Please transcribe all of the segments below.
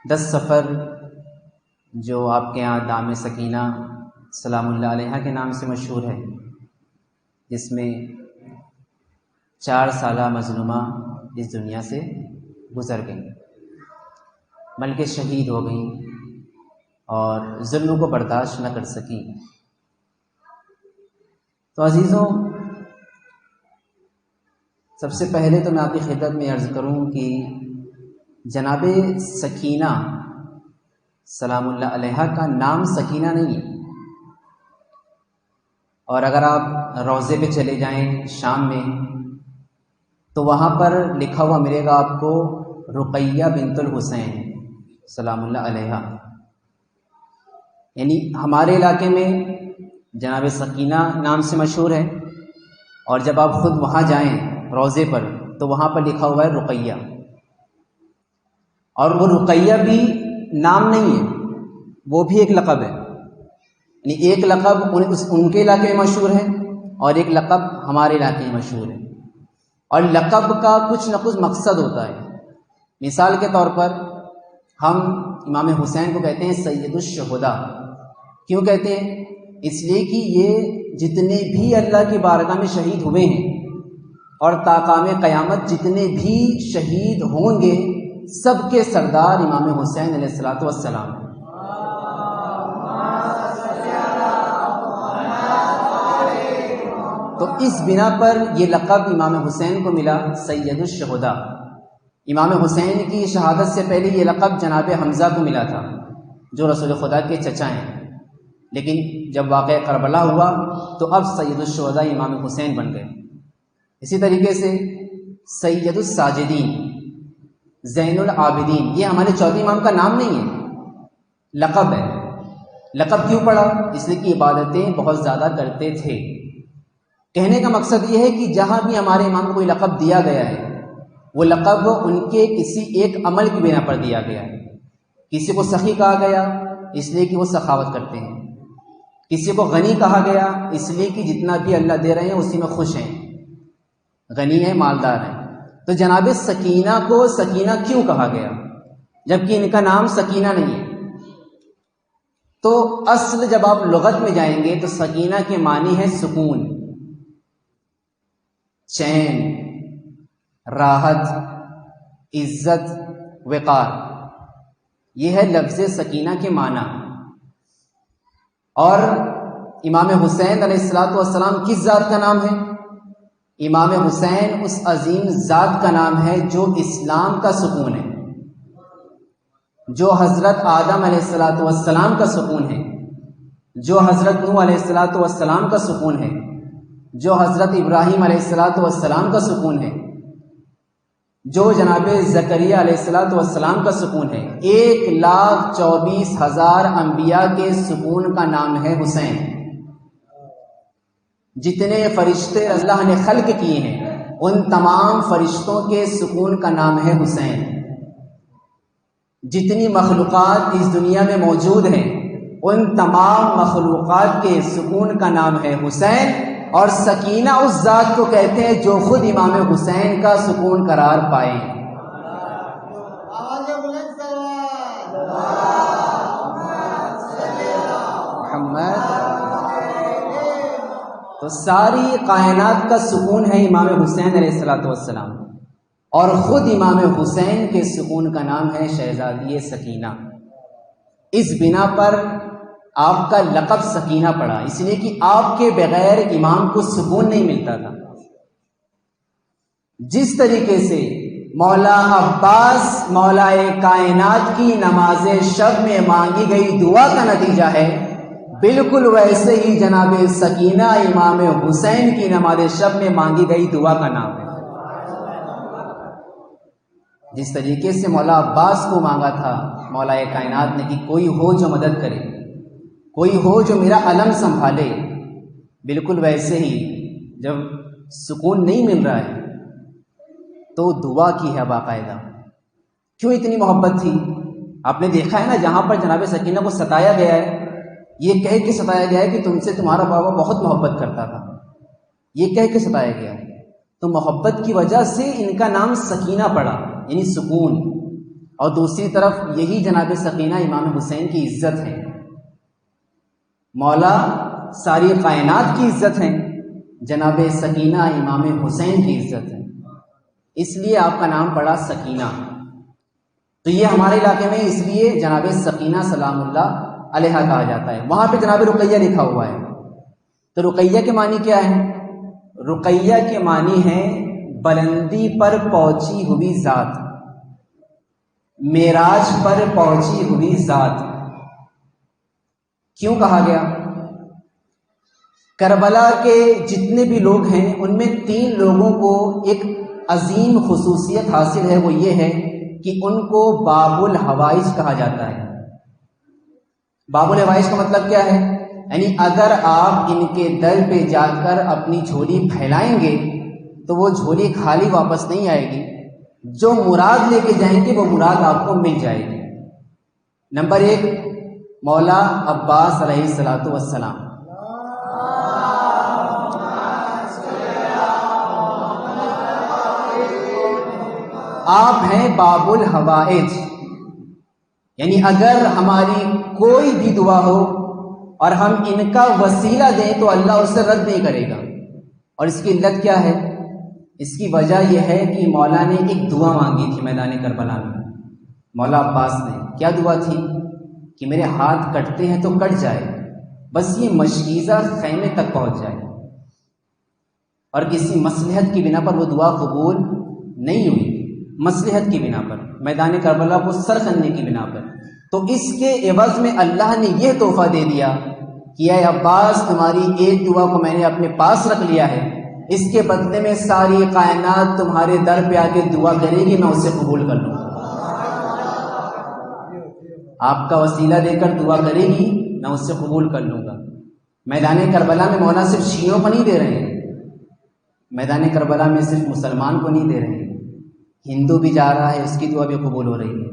10 سفر جو آپ کے یہاں دام سکینہ سلام اللہ علیہا کے نام سے مشہور ہے، جس میں 4 سالہ مظلومہ اس دنیا سے گزر گئیں، بلکہ شہید ہو گئیں اور ظلم کو برداشت نہ کر سکیں۔ تو عزیزوں، سب سے پہلے تو میں آپ کی خدمت میں عرض کروں کہ جناب سکینہ سلام اللہ علیہا کا نام سکینہ نہیں ہے، اور اگر آپ روضے پہ چلے جائیں شام میں تو وہاں پر لکھا ہوا ملے گا آپ کو رقیہ بنت الحسین سلام اللہ علیہا۔ یعنی ہمارے علاقے میں جناب سکینہ نام سے مشہور ہے، اور جب آپ خود وہاں جائیں روضے پر تو وہاں پر لکھا ہوا ہے رقیہ، اور وہ رقیہ بھی نام نہیں ہے، وہ بھی ایک لقب ہے۔ یعنی ایک لقب ان کے علاقے میں مشہور ہے اور ایک لقب ہمارے علاقے میں مشہور ہے، اور لقب کا کچھ نہ کچھ مقصد ہوتا ہے۔ مثال کے طور پر ہم امام حسین کو کہتے ہیں سید الشہداء، کیوں کہتے ہیں؟ اس لیے کہ یہ جتنے بھی اللہ کی بارگاہ میں شہید ہوئے ہیں اور تا قیام قیامت جتنے بھی شہید ہوں گے، سب کے سردار امام حسین علیہ الصلوۃ والسلام ہیں۔ تو اس بنا پر یہ لقب امام حسین کو ملا سید الشہداء۔ امام حسین کی شہادت سے پہلے یہ لقب جناب حمزہ کو ملا تھا، جو رسول خدا کے چچا ہیں، لیکن جب واقعہ کربلا ہوا تو اب سید الشہداء امام حسین بن گئے۔ اسی طریقے سے سید الساجدین، زین العابدین، یہ ہمارے چوتھے امام کا نام نہیں ہے، لقب ہے۔ لقب کیوں پڑا؟ اس لیے کہ عبادتیں بہت زیادہ کرتے تھے۔ کہنے کا مقصد یہ ہے کہ جہاں بھی ہمارے امام کو کوئی لقب دیا گیا ہے، وہ لقب ان کے کسی ایک عمل کی بنا پر دیا گیا ہے۔ کسی کو سخی کہا گیا اس لیے کہ وہ سخاوت کرتے ہیں، کسی کو غنی کہا گیا اس لیے کہ جتنا بھی اللہ دے رہے ہیں اسی میں خوش ہیں، غنی ہیں، مالدار ہیں۔ تو جناب سکینہ کو سکینہ کیوں کہا گیا جبکہ ان کا نام سکینہ نہیں ہے؟ تو اصل جب آپ لغت میں جائیں گے تو سکینہ کے معنی ہے سکون، چین، راحت، عزت، وقار، یہ ہے لفظ سکینہ کے معنی۔ اور امام حسین علیہ الصلوۃ والسلام کس ذات کا نام ہے؟ امام حسین اس عظیم ذات کا نام ہے جو اسلام کا سکون ہے، جو حضرت آدم علیہ الصلوۃ والسلام کا سکون ہے، جو حضرت نوح علیہ الصلوۃ والسلام کا سکون ہے، جو حضرت ابراہیم علیہ الصلوۃ والسلام کا سکون ہے، جو جناب زکریہ علیہ الصلوۃ والسلام کا سکون ہے۔ 1,24,000 انبیاء کے سکون کا نام ہے حسین۔ جتنے فرشتے اللہ نے خلق کیے ہیں ان تمام فرشتوں کے سکون کا نام ہے حسین۔ جتنی مخلوقات اس دنیا میں موجود ہیں ان تمام مخلوقات کے سکون کا نام ہے حسین، اور سکینہ اس ذات کو کہتے ہیں جو خود امام حسین کا سکون قرار پائے۔ محمد، تو ساری کائنات کا سکون ہے امام حسین علیہ الصلوۃ والسلام، اور خود امام حسین کے سکون کا نام ہے شہزادی سکینہ۔ اس بنا پر آپ کا لقب سکینہ پڑا، اس لیے کہ آپ کے بغیر امام کو سکون نہیں ملتا تھا۔ جس طریقے سے مولا عباس مولا کائنات کی نماز شب میں مانگی گئی دعا کا نتیجہ ہے، بالکل ویسے ہی جناب سکینہ امام حسین کی نماز شب میں مانگی گئی دعا کا نام ہے۔ جس طریقے سے مولا عباس کو مانگا تھا مولا کائنات نے کہ کوئی ہو جو مدد کرے، کوئی ہو جو میرا علم سنبھالے، بالکل ویسے ہی جب سکون نہیں مل رہا ہے تو دعا کی ہے باقاعدہ۔ کیوں اتنی محبت تھی؟ آپ نے دیکھا ہے نا، جہاں پر جناب سکینہ کو ستایا گیا ہے، یہ کہہ کے ستایا گیا ہے کہ تم سے تمہارا بابا بہت محبت کرتا تھا، یہ کہہ کے ستایا گیا ہے۔ تو محبت کی وجہ سے ان کا نام سکینہ پڑا، یعنی سکون۔ اور دوسری طرف یہی جناب سکینہ امام حسین کی عزت ہے. مولا ساری کائنات کی عزت ہے، جناب سکینہ امام حسین کی عزت ہے، اس لیے آپ کا نام پڑا سکینہ. تو یہ ہمارے علاقے میں اس لیے جناب سکینہ سلام اللہ علیہا کہا جاتا ہے. وہاں پہ جناب رقیہ لکھا ہوا ہے. تو رقیہ کے معنی کیا ہے؟ رقیہ کے معنی ہے بلندی پر پہنچی ہوئی ذات، معراج پر پہنچی ہوئی ذات. کیوں کہا گیا؟ کربلا کے جتنے بھی لوگ ہیں ان میں 3 لوگوں کو ایک عظیم خصوصیت حاصل ہے، وہ یہ ہے کہ ان کو باب الحوائج کہا جاتا ہے. باب الحوائج کا مطلب کیا ہے؟ یعنی اگر آپ ان کے در پہ جا کر اپنی جھولی پھیلائیں گے تو وہ جھولی خالی واپس نہیں آئے گی، جو مراد لے کے جائیں گے وہ مراد آپ کو مل جائے گی. نمبر 1 مولا عباس علیہ الصلوۃ والسلام. آپ ہیں باب الحوائج، یعنی اگر ہماری کوئی بھی دعا ہو اور ہم ان کا وسیلہ دیں تو اللہ اسے رد نہیں کرے گا. اور اس کی علت کیا ہے؟ اس کی وجہ یہ ہے کہ مولا نے ایک دعا مانگی تھی میدان کربلا میں. مولا عباس نے کیا دعا تھی؟ کہ میرے ہاتھ کٹتے ہیں تو کٹ جائے، بس یہ مشکیزہ خیمے تک پہنچ جائے. اور کسی مصلحت کی بنا پر وہ دعا قبول نہیں ہوئی، مصلحت کی بنا پر، میدان کربلا کو سر کرنے کی بنا پر. تو اس کے عوض میں اللہ نے یہ تحفہ دے دیا کہ اے عباس تمہاری ایک دعا کو میں نے اپنے پاس رکھ لیا ہے، اس کے بدلے میں ساری کائنات تمہارے در پہ آ کے دعا کرے گی، میں اسے قبول کر لوں گا. آپ کا وسیلہ دے کر دعا کرے گی، میں اسے قبول کر لوں گا. میدان کربلا میں مولا صرف شیعوں کو نہیں دے رہے ہیں، میدان کربلا میں صرف مسلمان کو نہیں دے رہے ہیں، ہندو بھی جا رہا ہے اس کی دعا بھی قبول ہو رہی ہے،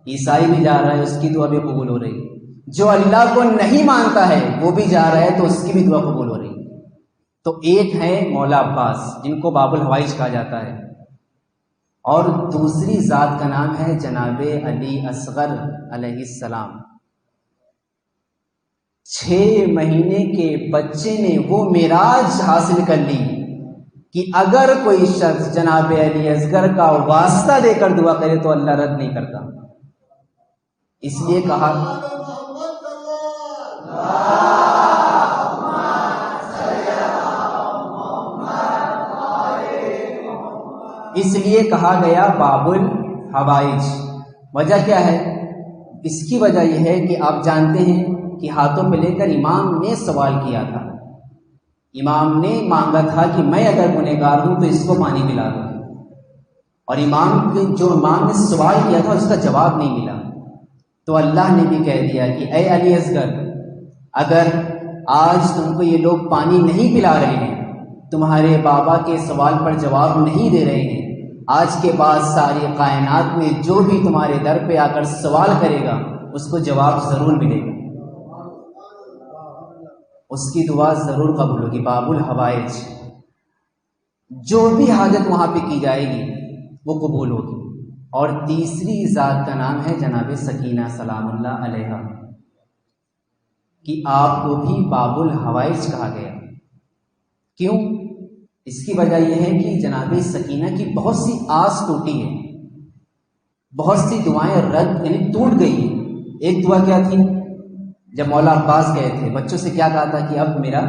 عیسائی بھی جا رہا ہے اس کی دعا بھی قبول ہو رہی ہے، جو اللہ کو نہیں مانتا ہے وہ بھی جا رہا ہے تو اس کی بھی دعا قبول ہو رہی ہے. تو ایک ہے مولا عباس جن کو باب الحوائج کہا جاتا ہے، اور دوسری ذات کا نام ہے جناب علی اصغر علیہ السلام. 6 مہینے کے بچے نے وہ معراج حاصل کر لی کہ اگر کوئی شخص جناب علی اصغر کا واسطہ دے کر دعا کرے تو اللہ رد نہیں کرتا. اس لیے کہا گیا باب الحوائج. وجہ کیا ہے؟ اس کی وجہ یہ ہے کہ آپ جانتے ہیں کہ ہاتھوں پہ لے کر امام نے سوال کیا تھا، امام نے مانگا تھا کہ میں اگر گنہگار ہوں تو اس کو پانی پلا دوں، اور امام نے سوال کیا تھا اس کا جواب نہیں ملا. تو اللہ نے بھی کہہ دیا کہ اے علی اصغر، اگر آج تم کو یہ لوگ پانی نہیں پلا رہے ہیں، تمہارے بابا کے سوال پر جواب نہیں دے رہے ہیں، آج کے بعد ساری کائنات میں جو بھی تمہارے در پہ آ کر سوال کرے گا اس کو جواب ضرور ملے گا، اس کی دعا ضرور قبول ہوگی. باب الحوائج، جو بھی حاجت وہاں پہ کی جائے گی وہ قبول ہوگی. اور تیسری ذات کا نام ہے جناب سکینہ سلام اللہ علیہا، کہ آپ کو بھی باب الحوائج کہا گیا. کیوں؟ اس کی وجہ یہ ہے کہ جناب سکینہ کی بہت سی آس ٹوٹی ہے، بہت سی دعائیں رد یعنی ٹوٹ گئی ہیں. ایک دعا کیا تھی؟ جب مولا عباس گئے تھے بچوں سے کیا کہا تھا کہ اب میرا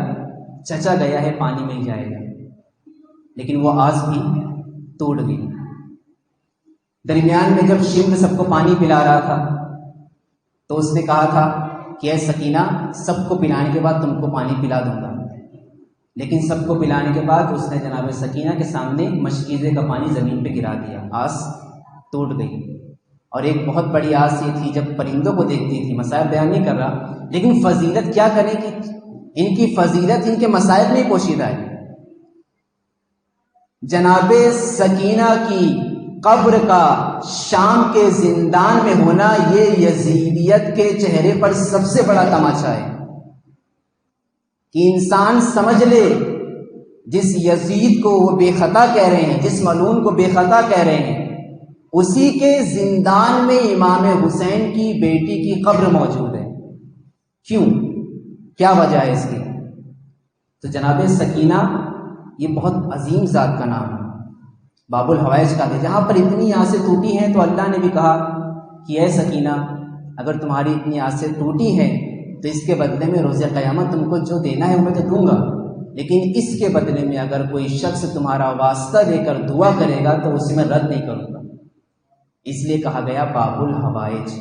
چچا گیا ہے پانی میں ہی جائے گا، لیکن وہ آس بھی ٹوٹ گئی. درمیان میں جب شیو سب کو پانی پلا رہا تھا تو اس نے کہا تھا کہ اے سکینہ سب کو پلانے کے بعد تم کو پانی پلا دوں گا، لیکن سب کو پلانے کے بعد اس نے جناب سکینہ کے سامنے مشکیزے کا پانی زمین پہ گرا دیا، آس ٹوٹ گئی. اور ایک بہت بڑی آس یہ تھی جب پرندوں کو دیکھتی تھی، مسائل بیان نہیں کر رہا لیکن فضیلت کیا کریں کہ ان کی فضیلت ان کے مسائل میں ہی پوشیدہ ہے. جناب سکینہ کی قبر کا شام کے زندان میں ہونا یہ یزیدیت کے چہرے پر سب سے بڑا تماچا ہے کہ انسان سمجھ لے جس یزید کو وہ بے خطا کہہ رہے ہیں، جس ملعون کو بے خطا کہہ رہے ہیں، اسی کے زندان میں امام حسین کی بیٹی کی قبر موجود ہے۔ کیوں؟ کیا وجہ ہے اس کی؟ تو جناب سکینہ یہ بہت عظیم ذات کا نام ہے، باب الحوائج کا ہے۔ جہاں پر اتنی آسیں ٹوٹی ہیں تو اللہ نے بھی کہا کہ اے سکینہ، اگر تمہاری اتنی آسیں ٹوٹی ہیں تو اس کے بدلے میں روز قیامت تم کو جو دینا ہے وہ میں تو دوں گا، لیکن اس کے بدلے میں اگر کوئی شخص تمہارا واسطہ دے کر دعا کرے گا تو اسے میں رد نہیں کروں گا۔ اس لیے کہا گیا باب الحوائج۔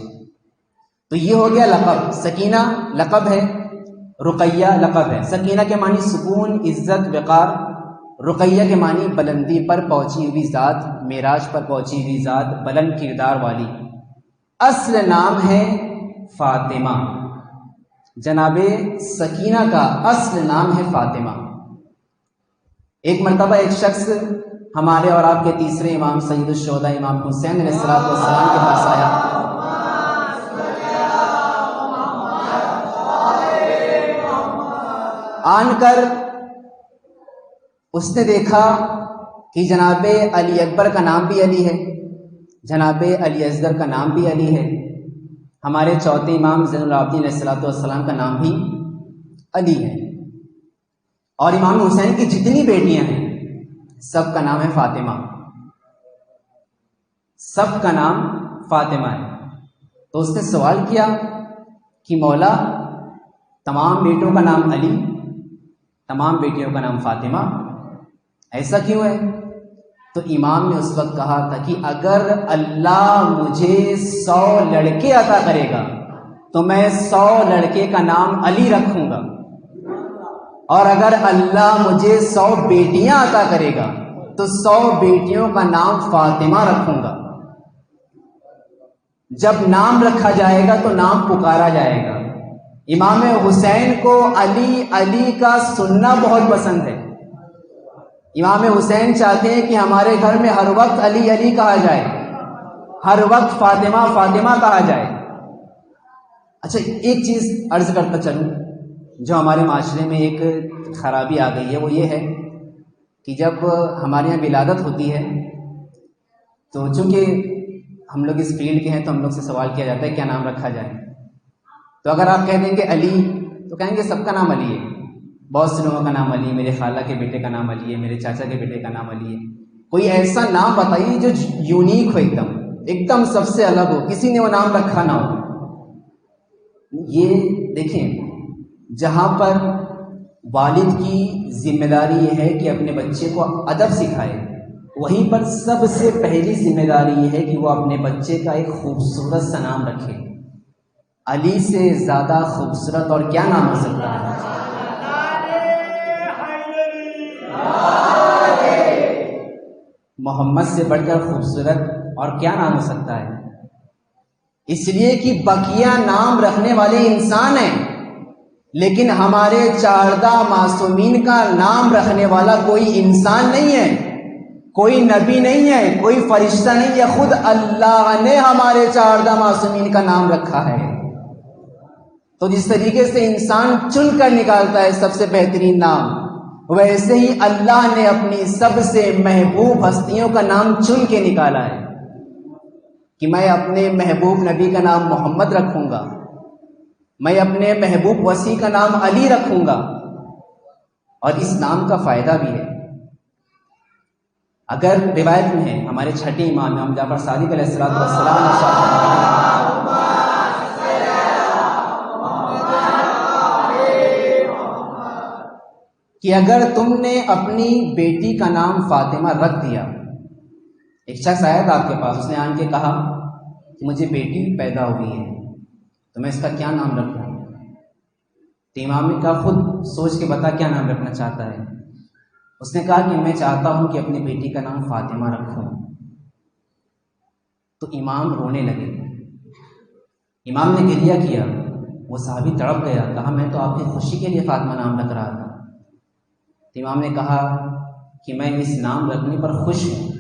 تو یہ ہو گیا لقب۔ سکینہ لقب ہے، رقیہ لقب ہے۔ سکینہ کے معنی سکون، عزت، وقار۔ رقیہ کے معنی بلندی پر پہنچی ہوئی ذات، معراج پر پہنچی ہوئی ذات، بلند کردار والی۔ اصل نام ہے فاطمہ۔ جناب سکینہ کا اصل نام ہے فاطمہ۔ ایک مرتبہ ایک شخص ہمارے اور آپ کے تیسرے امام سید الشہداء امام حسین علیہ السلام کے پاس آیا۔ آن کر اس نے دیکھا کہ جناب علی اکبر کا نام بھی علی ہے، جناب علی اصغر کا نام بھی علی ہے، ہمارے چوتھے امام زین العابدین علیہ السلام کا نام بھی علی ہے، اور امام حسین کی جتنی بیٹیاں ہیں سب کا نام ہے فاطمہ، سب کا نام فاطمہ ہے۔ تو اس نے سوال کیا کہ مولا، تمام بیٹوں کا نام علی، تمام بیٹیوں کا نام فاطمہ، ایسا کیوں ہے؟ تو امام نے اس وقت کہا تھا کہ اگر اللہ مجھے 100 لڑکے عطا کرے گا تو میں 100 لڑکے کا نام علی رکھوں گا، اور اگر اللہ مجھے 100 بیٹیاں عطا کرے گا تو 100 بیٹیوں کا نام فاطمہ رکھوں گا۔ جب نام رکھا جائے گا تو نام پکارا جائے گا۔ امام حسین کو علی علی کا سننا بہت پسند ہے۔ امام حسین چاہتے ہیں کہ ہمارے گھر میں ہر وقت علی علی کہا جائے، ہر وقت فاطمہ فاطمہ کہا جائے۔ اچھا، ایک چیز عرض کرتا چلوں جو ہمارے معاشرے میں ایک خرابی آ گئی ہے، وہ یہ ہے کہ جب ہمارے یہاں ولادت ہوتی ہے تو چونکہ ہم لوگ اس فیلڈ کے ہیں تو ہم لوگ سے سوال کیا جاتا ہے کیا نام رکھا جائے۔ تو اگر آپ کہہ دیں گے علی تو کہیں گے سب کا نام علی ہے، بہت سے لوگوں کا نام علی ہے، میرے خالہ کے بیٹے کا نام علی ہے، میرے چاچا کے بیٹے کا نام علی ہے۔ کوئی ایسا نام بتائیے جو یونیک ہو، ایک دم سب سے الگ ہو، کسی نے وہ نام رکھا نہ ہو۔ یہ دیکھیں، جہاں پر والد کی ذمہ داری یہ ہے کہ اپنے بچے کو ادب سکھائے، وہیں پر سب سے پہلی ذمہ داری یہ ہے کہ وہ اپنے بچے کا ایک خوبصورت سا نام رکھے۔ علی سے زیادہ خوبصورت اور کیا نام ہو سکتا ہے؟ محمد سے بڑھ کر خوبصورت اور کیا نام ہو سکتا ہے؟ اس لیے کہ بقیہ نام رکھنے والے انسان ہیں، لیکن ہمارے 14 معصومین کا نام رکھنے والا کوئی انسان نہیں ہے، کوئی نبی نہیں ہے، کوئی فرشتہ نہیں ہے، خود اللہ نے ہمارے 14 معصومین کا نام رکھا ہے۔ تو جس طریقے سے انسان چن کر نکالتا ہے سب سے بہترین نام، ویسے ہی اللہ نے اپنی سب سے محبوب ہستیوں کا نام چن کے نکالا ہے کہ میں اپنے محبوب نبی کا نام محمد رکھوں گا، میں اپنے محبوب وسیع کا نام علی رکھوں گا، اور اس نام کا فائدہ بھی ہے۔ اگر روایت میں ہے، ہمارے چھٹے امام امام جعفر صادق علیہ السلام کہ اگر تم نے اپنی بیٹی کا نام فاطمہ رکھ دیا، ایک شخص آیا تھا آپ کے پاس، اس نے آن کے کہا کہ مجھے بیٹی پیدا ہوئی ہے تو میں اس کا کیا نام رکھوں؟ تو امام نے کہا خود سوچ کے بتا کیا نام رکھنا چاہتا ہے۔ اس نے کہا کہ میں چاہتا ہوں کہ اپنی بیٹی کا نام فاطمہ رکھوں۔ تو امام رونے لگے، امام نے گریہ کیا، وہ صحابی تڑپ گیا، کہا میں تو آپ کی خوشی کے لیے فاطمہ نام رکھ رہا تھا۔ تو امام نے کہا کہ میں اس نام رکھنے پر خوش ہوں،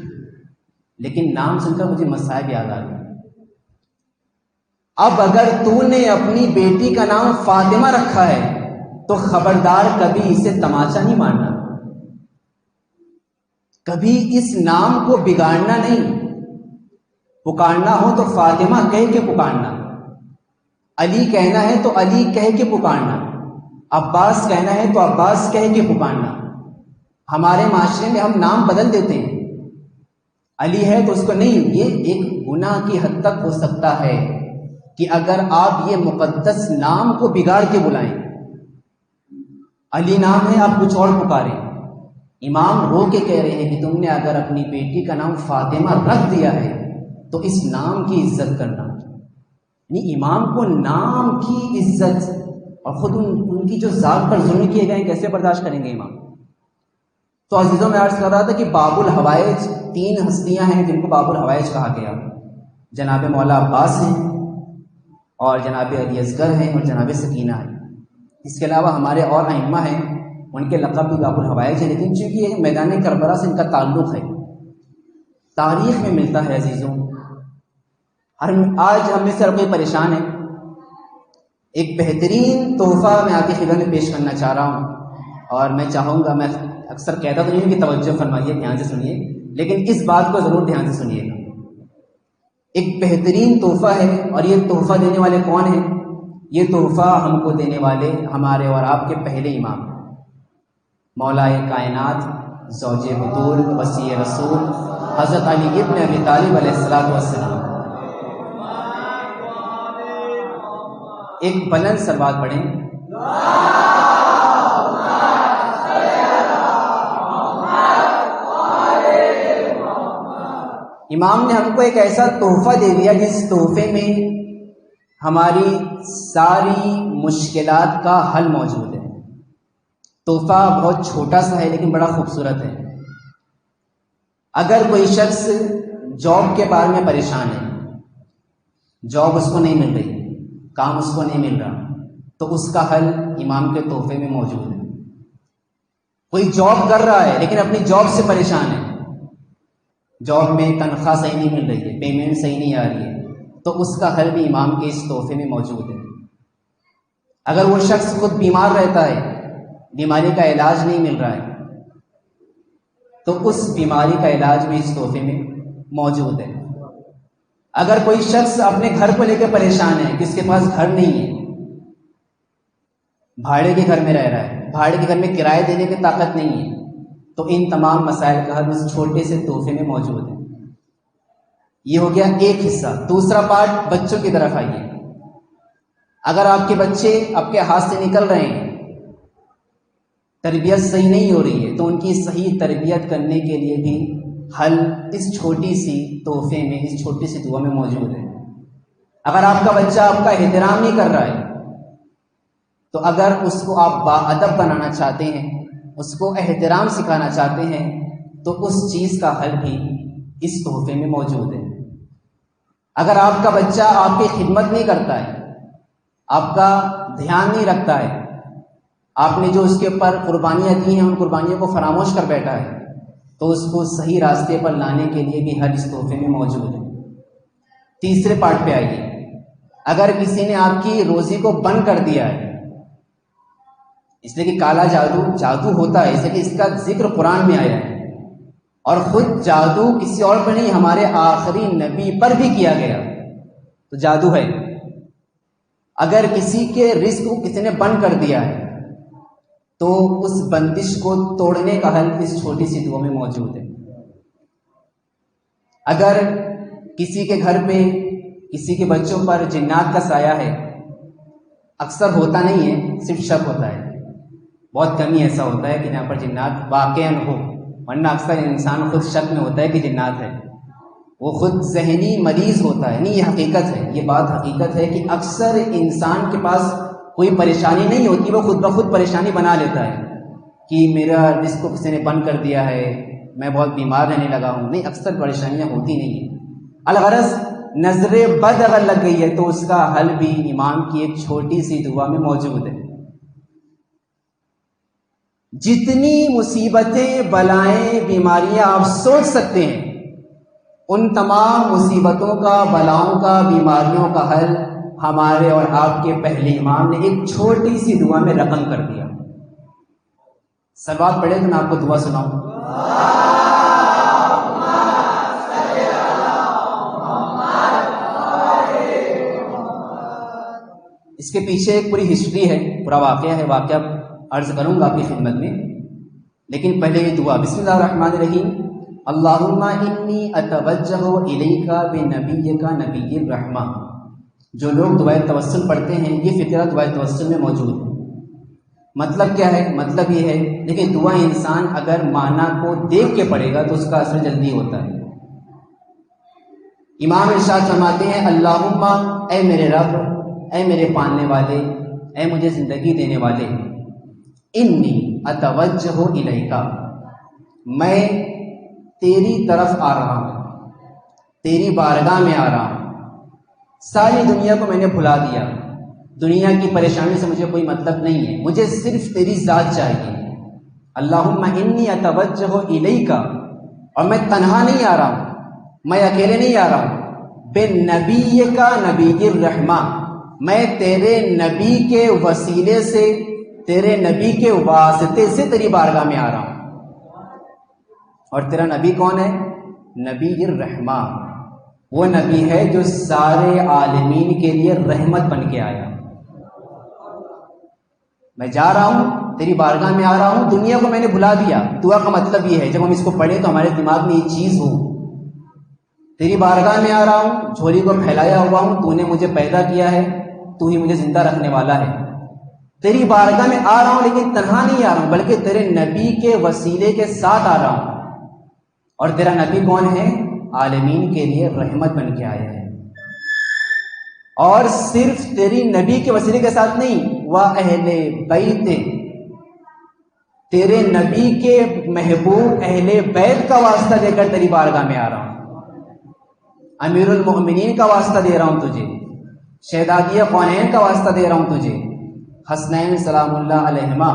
لیکن نام سن کر مجھے مصائب یاد آ گئے۔ اب اگر تو نے اپنی بیٹی کا نام فاطمہ رکھا ہے تو خبردار کبھی اسے تماشا نہیں مارنا، کبھی اس نام کو بگاڑنا نہیں۔ پکارنا ہو تو فاطمہ کہہ کے پکارنا، علی کہنا ہے تو علی کہہ کے پکارنا، عباس کہنا ہے تو عباس کہہ کے پکارنا۔ ہمارے معاشرے میں ہم نام بدل دیتے ہیں، علی ہے تو اس کو نہیں، یہ ایک گناہ کی حد تک ہو سکتا ہے کہ اگر آپ یہ مقدس نام کو بگاڑ کے بلائیں، علی نام ہے آپ کچھ اور پکاریں۔ امام رو کے کہہ رہے ہیں کہ تم نے اگر اپنی بیٹی کا نام فاطمہ رکھ دیا ہے تو اس نام کی عزت کرنا، یعنی امام کو نام کی عزت، اور خود ان کی جو ذات پر ظلم کیے گئے کیسے برداشت کریں گے امام؟ تو عزیزوں میں عرض کر رہا تھا کہ باب الحوائج 3 ہستیاں ہیں جن کو باب الحوائج کہا گیا، جناب مولا عباس ہیں اور جناب علی اصغر ہیں اور جناب سکینہ ہیں۔ اس کے علاوہ ہمارے اور ائمہ ہیں، ان کے لقب بھی باب الحوائج ہے، لیکن چونکہ یہ میدان کربلا سے ان کا تعلق ہے، تاریخ میں ملتا ہے عزیزوں۔ آج ہم میں سے ہر کوئی پریشان ہے، ایک بہترین تحفہ میں آپ کی خدمت میں پیش کرنا چاہ رہا ہوں، اور میں چاہوں گا، میں اکثر کہتا تو نہیں ہوں کہ توجہ فرمائیے، دھیان سے سنیے، لیکن اس بات کو ضرور دھیان سے سنیے گا۔ ایک بہترین تحفہ ہے، اور یہ تحفہ دینے والے کون ہیں؟ یہ تحفہ ہم کو دینے والے ہمارے اور آپ کے پہلے امام، مولا کائنات، زوج بطول، وصی رسول حضرت علی ابن ابی طالب علیہ السلام۔ ایک بلند سلوات پڑھیں۔ امام نے ہم کو ایک ایسا تحفہ دے دیا جس تحفے میں ہماری ساری مشکلات کا حل موجود ہے۔ تحفہ بہت چھوٹا سا ہے لیکن بڑا خوبصورت ہے۔ اگر کوئی شخص جاب کے بارے میں پریشان ہے، جاب اس کو نہیں مل رہی، کام اس کو نہیں مل رہا، تو اس کا حل امام کے تحفے میں موجود ہے۔ کوئی جاب کر رہا ہے لیکن اپنی جاب سے پریشان ہے، جاب میں تنخواہ صحیح نہیں مل رہی ہے، پیمنٹ صحیح نہیں آ رہی ہے، تو اس کا حل بھی امام کے اس تحفے میں موجود ہے۔ اگر وہ شخص خود بیمار رہتا ہے، بیماری کا علاج نہیں مل رہا ہے، تو اس بیماری کا علاج بھی اس تحفے میں موجود ہے۔ اگر کوئی شخص اپنے گھر کو لے کے پریشان ہے کہ اس کے پاس گھر نہیں ہے، بھاڑے کے گھر میں رہ رہا ہے، بھاڑے کے گھر میں کرایہ دینے کی طاقت نہیں ہے، تو ان تمام مسائل کا حل اس چھوٹے سے تحفے میں موجود ہے۔ یہ ہو گیا ایک حصہ۔ دوسرا پارٹ بچوں کی طرف آئیے۔ اگر آپ کے بچے آپ کے ہاتھ سے نکل رہے ہیں، تربیت صحیح نہیں ہو رہی ہے، تو ان کی صحیح تربیت کرنے کے لیے بھی حل اس چھوٹی سی تحفے میں، اس چھوٹی سی دعا میں موجود ہے۔ اگر آپ کا بچہ آپ کا احترام نہیں کر رہا ہے، تو اگر اس کو آپ باادب بنانا چاہتے ہیں، اس کو احترام سکھانا چاہتے ہیں، تو اس چیز کا حل بھی اس تحفے میں موجود ہے۔ اگر آپ کا بچہ آپ کی خدمت نہیں کرتا ہے، آپ کا دھیان نہیں رکھتا ہے، آپ نے جو اس کے اوپر قربانیاں دی ہیں ان قربانیوں کو فراموش کر بیٹھا ہے، تو اس کو صحیح راستے پر لانے کے لیے بھی حل اس تحفے میں موجود ہے۔ تیسرے پارٹ پہ آئیے۔ اگر کسی نے آپ کی روزی کو بند کر دیا ہے، اس لیے کہ کالا جادو ہوتا ہے، اس لیے کہ اس کا ذکر قرآن میں آیا ہے، اور خود جادو کسی اور پر نہیں، ہمارے آخری نبی پر بھی کیا گیا، تو جادو ہے۔ اگر کسی کے رزق کو کسی نے بند کر دیا ہے، تو اس بندش کو توڑنے کا حل اس چھوٹی سی دعا میں موجود ہے۔ اگر کسی کے گھر پہ کسی کے بچوں پر جنات کا سایہ ہے، اکثر ہوتا نہیں ہے، صرف شک ہوتا ہے، بہت کم ہی ایسا ہوتا ہے کہ جہاں پر جنات واقعاً ہو، ورنہ اکثر انسان خود شک میں ہوتا ہے کہ جنات ہے، وہ خود ذہنی مریض ہوتا ہے۔ نہیں، یہ حقیقت ہے، یہ بات حقیقت ہے کہ اکثر انسان کے پاس کوئی پریشانی نہیں ہوتی، وہ خود بخود پریشانی بنا لیتا ہے کہ میرا رزق کو کسی نے بند کر دیا ہے، میں بہت بیمار رہنے لگا ہوں۔ نہیں، اکثر پریشانیاں ہوتی نہیں ہیں۔ الغرض نظر بد اگر لگ گئی ہے تو اس کا حل بھی امام کی ایک چھوٹی سی دعا میں موجود ہے۔ جتنی مصیبتیں، بلائیں، بیماریاں آپ سوچ سکتے ہیں، ان تمام مصیبتوں کا، بلاؤں کا، بیماریوں کا حل ہمارے اور آپ کے پہلے امام نے ایک چھوٹی سی دعا میں رقم کر دیا۔ صلوات پڑھے تو میں آپ کو دعا سناؤں۔ اس کے پیچھے ایک پوری ہسٹری ہے، پورا واقعہ ہے، واقعہ عرض کروں گا آپ کی خدمت میں، لیکن پہلے یہ دعا۔ بسم اللہ الرحمن الرحیم۔ اللہم انی اتوجہ الیک بنبیک نبی الرحمہ۔ جو لوگ دعائے توسل پڑھتے ہیں یہ فقرہ دعائے توسل میں موجود ہے۔ مطلب کیا ہے؟ مطلب یہ ہے، لیکن دعا انسان اگر معنی کو دیکھ کے پڑھے گا تو اس کا اثر جلدی ہوتا ہے۔ امام ارشاد فرماتے ہیں اللہم، اے میرے رب، اے میرے پالنے والے، اے مجھے زندگی دینے والے، انی اتوجہ الیک، میں تیری طرف آ رہا ہوں، تیری بارگاہ میں آ رہا ہوں۔ ساری دنیا کو میں نے بھلا دیا، دنیا کی پریشانی سے مجھے کوئی مطلب نہیں ہے، مجھے صرف تیری ذات چاہیے۔ اللہم انی اتوجہ الیک، اور میں تنہا نہیں آ رہا ہوں، میں اکیلے نہیں آ رہا ہوں، بنبیک نبی الرحمہ، میں تیرے نبی کے وسیلے سے، تیرے نبی کے واسطے سے تیری بارگاہ میں آ رہا ہوں۔ اور تیرا نبی کون ہے؟ نبی الرحمہ، وہ نبی ہے جو سارے عالمین کے لیے رحمت بن کے آیا۔ میں جا رہا ہوں، تیری بارگاہ میں آ رہا ہوں، دنیا کو میں نے بھلا دیا۔ دعا کا مطلب یہ ہے، جب ہم اس کو پڑھیں تو ہمارے دماغ میں یہ چیز ہو، تیری بارگاہ میں آ رہا ہوں، جھولی کو پھیلایا ہوا ہوں، تو نے مجھے پیدا کیا ہے، تو ہی مجھے زندہ رکھنے والا ہے۔ تیری بارگاہ میں آ رہا ہوں، لیکن تنہا نہیں آ رہا ہوں، بلکہ تیرے نبی کے وسیلے کے ساتھ آ رہا ہوں۔ اور تیرا نبی کون ہے؟ عالمین کے لیے رحمت بن کے آیا ہے۔ اور صرف تیری نبی کے وسیلے کے ساتھ نہیں، وَأَهْلِ بَيْتِ، تیرے نبی کے محبوب اہل بیت کا واسطہ دے کر تیری بارگاہ میں آ رہا ہوں۔ امیر المؤمنین کا واسطہ دے رہا ہوں تجھے، شہدادیہ کونین کا واسطہ دے رہا ہوں تجھے، حسنین سلام اللہ علیہما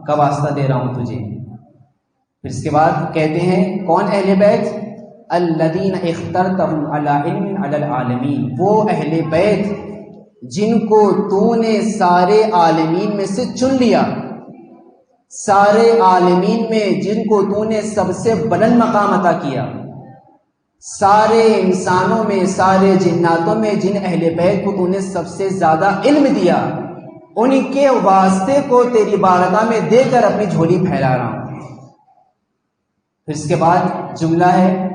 کا واسطہ دے رہا ہوں تجھے۔ پھر اس کے بعد کہتے ہیں کون اہل بیت؟ الذین اخترتہم علی علم علی العالمین، وہ اہل بیت جن کو تو نے سارے عالمین میں سے چن لیا، سارے عالمین میں جن کو تو نے سب سے بلند مقام عطا کیا، سارے انسانوں میں، سارے جناتوں میں جن اہل بیت کو تو نے سب سے زیادہ علم دیا، ان کے واسطے کو تیری بارگاہ میں دے کر اپنی جھولی پھیلا رہا ہوں۔ پھر اس کے بعد جملہ ہے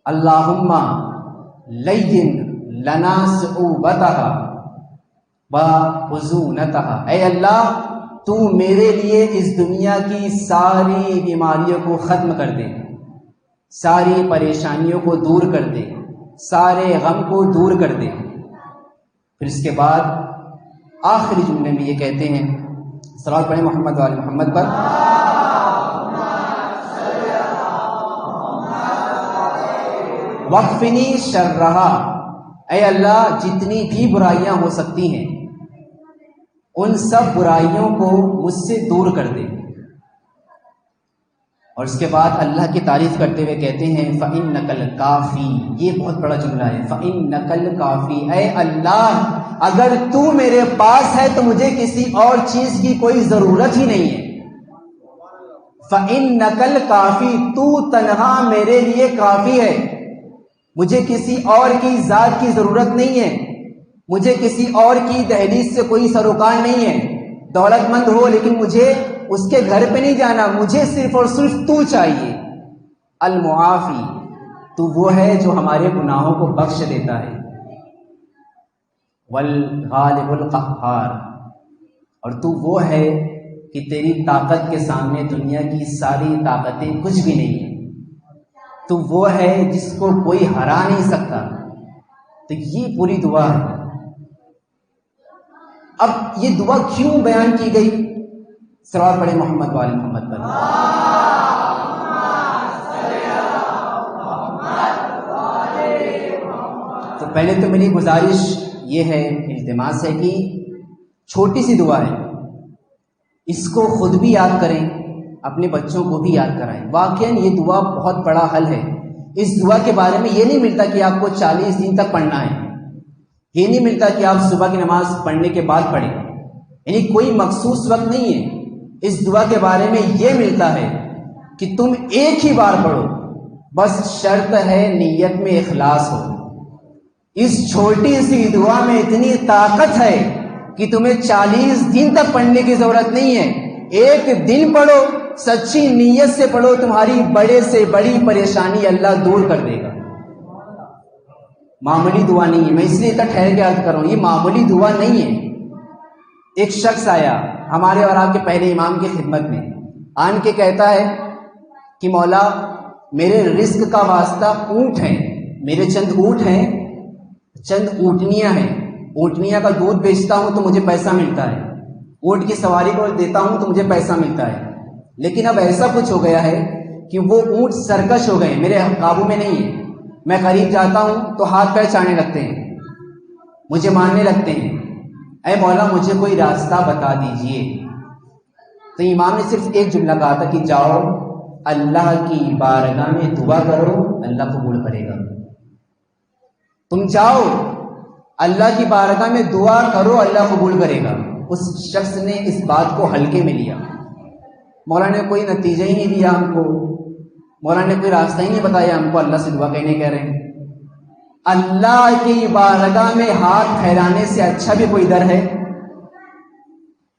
اللہم لین لنا صعوبتہا وحزونتہا، اے اللہ تو میرے لیے اس دنیا کی ساری بیماریوں کو ختم کر دے، ساری پریشانیوں کو دور کر دے، سارے غم کو دور کر دے۔ پھر اس کے بعد آخری جملے میں یہ کہتے ہیں، صلوات پڑھیں محمد وآل محمد پر۔ وقفنی شرہا، اے اللہ جتنی بھی برائیاں ہو سکتی ہیں ان سب برائیوں کو مجھ سے دور کر دے۔ اور اس کے بعد اللہ کی تعریف کرتے ہوئے کہتے ہیں فَإِنَّكَ الْكَافِي، یہ بہت بڑا جملہ ہے، فَإِنَّكَ الْكَافِي، اے اللہ اگر تو میرے پاس ہے تو مجھے کسی اور چیز کی کوئی ضرورت ہی نہیں ہے۔ فَإِنَّكَ الْكَافِي، تو تنہا میرے لیے کافی ہے، مجھے کسی اور کی ذات کی ضرورت نہیں ہے، مجھے کسی اور کی دہلیز سے کوئی سروکار نہیں ہے، دولت مند ہو لیکن مجھے اس کے گھر پہ نہیں جانا، مجھے صرف اور صرف تو چاہیے۔ المعافی، تو وہ ہے جو ہمارے گناہوں کو بخش دیتا ہے۔ والغالب القہار، اور تو وہ ہے کہ تیری طاقت کے سامنے دنیا کی ساری طاقتیں کچھ بھی نہیں ہیں، تو وہ ہے جس کو کوئی ہرا نہیں سکتا۔ تو یہ پوری دعا ہے۔ اب یہ دعا کیوں بیان کی گئی؟ صلوات پڑھیں محمد وآل محمد پر۔ تو پہلے تو میری گزارش یہ ہے، التماس ہے کہ چھوٹی سی دعا ہے، اس کو خود بھی یاد کریں، اپنے بچوں کو بھی یاد کرائیں۔ واقعاً یہ دعا بہت بڑا حل ہے۔ اس دعا کے بارے میں یہ نہیں ملتا کہ آپ کو 40 دن تک پڑھنا ہے، یہ نہیں ملتا کہ آپ صبح کی نماز پڑھنے کے بعد پڑھیں، یعنی کوئی مخصوص وقت نہیں ہے۔ اس دعا کے بارے میں یہ ملتا ہے کہ تم ایک ہی بار پڑھو، بس شرط ہے نیت میں اخلاص ہو۔ اس چھوٹی سی دعا میں اتنی طاقت ہے کہ تمہیں 40 دن تک پڑھنے کی ضرورت نہیں ہے، ایک دن پڑھو، سچی نیت سے پڑھو، تمہاری بڑے سے بڑی پریشانی اللہ دور کر دے گا۔ معمولی دعا نہیں ہے، میں اس لیے اتنا ٹھہر کے عرض کر رہا ہوں، یہ معمولی دعا نہیں ہے۔ ایک شخص آیا ہمارے اور آپ کے پہلے امام کی خدمت میں، آن کے کہتا ہے کہ مولا میرے رزق کا واسطہ اونٹ ہیں، میرے چند اونٹ ہیں، چند اونٹنیاں ہیں، اونٹنیاں کا دودھ بیچتا ہوں تو مجھے پیسہ ملتا ہے، اونٹ کی سواری کو دیتا ہوں تو مجھے پیسہ ملتا ہے، لیکن اب ایسا کچھ ہو گیا ہے کہ وہ اونٹ سرکش ہو گئے، میرے قابو میں نہیں ہے، میں قریب جاتا ہوں تو ہاتھ پیر چاٹنے لگتے ہیں، مجھے مارنے لگتے ہیں، اے مولا مجھے کوئی راستہ بتا دیجئے۔ تو امام نے صرف ایک جملہ کہا تھا کہ جاؤ اللہ کی بارگاہ میں دعا کرو، اللہ قبول کرے گا۔ تم جاؤ اللہ کی بارگاہ میں دعا کرو، اللہ قبول کرے گا۔ اس شخص نے اس بات کو ہلکے میں لیا، مولانا نے کوئی نتیجہ ہی نہیں دیا ہم کو، مولانا نے کوئی راستہ ہی نہیں بتایا ہم کو، اللہ سے دعا کہنے کہہ رہے ہیں۔ اللہ کی بارگاہ میں ہاتھ پھیلانے سے اچھا بھی کوئی در ہے؟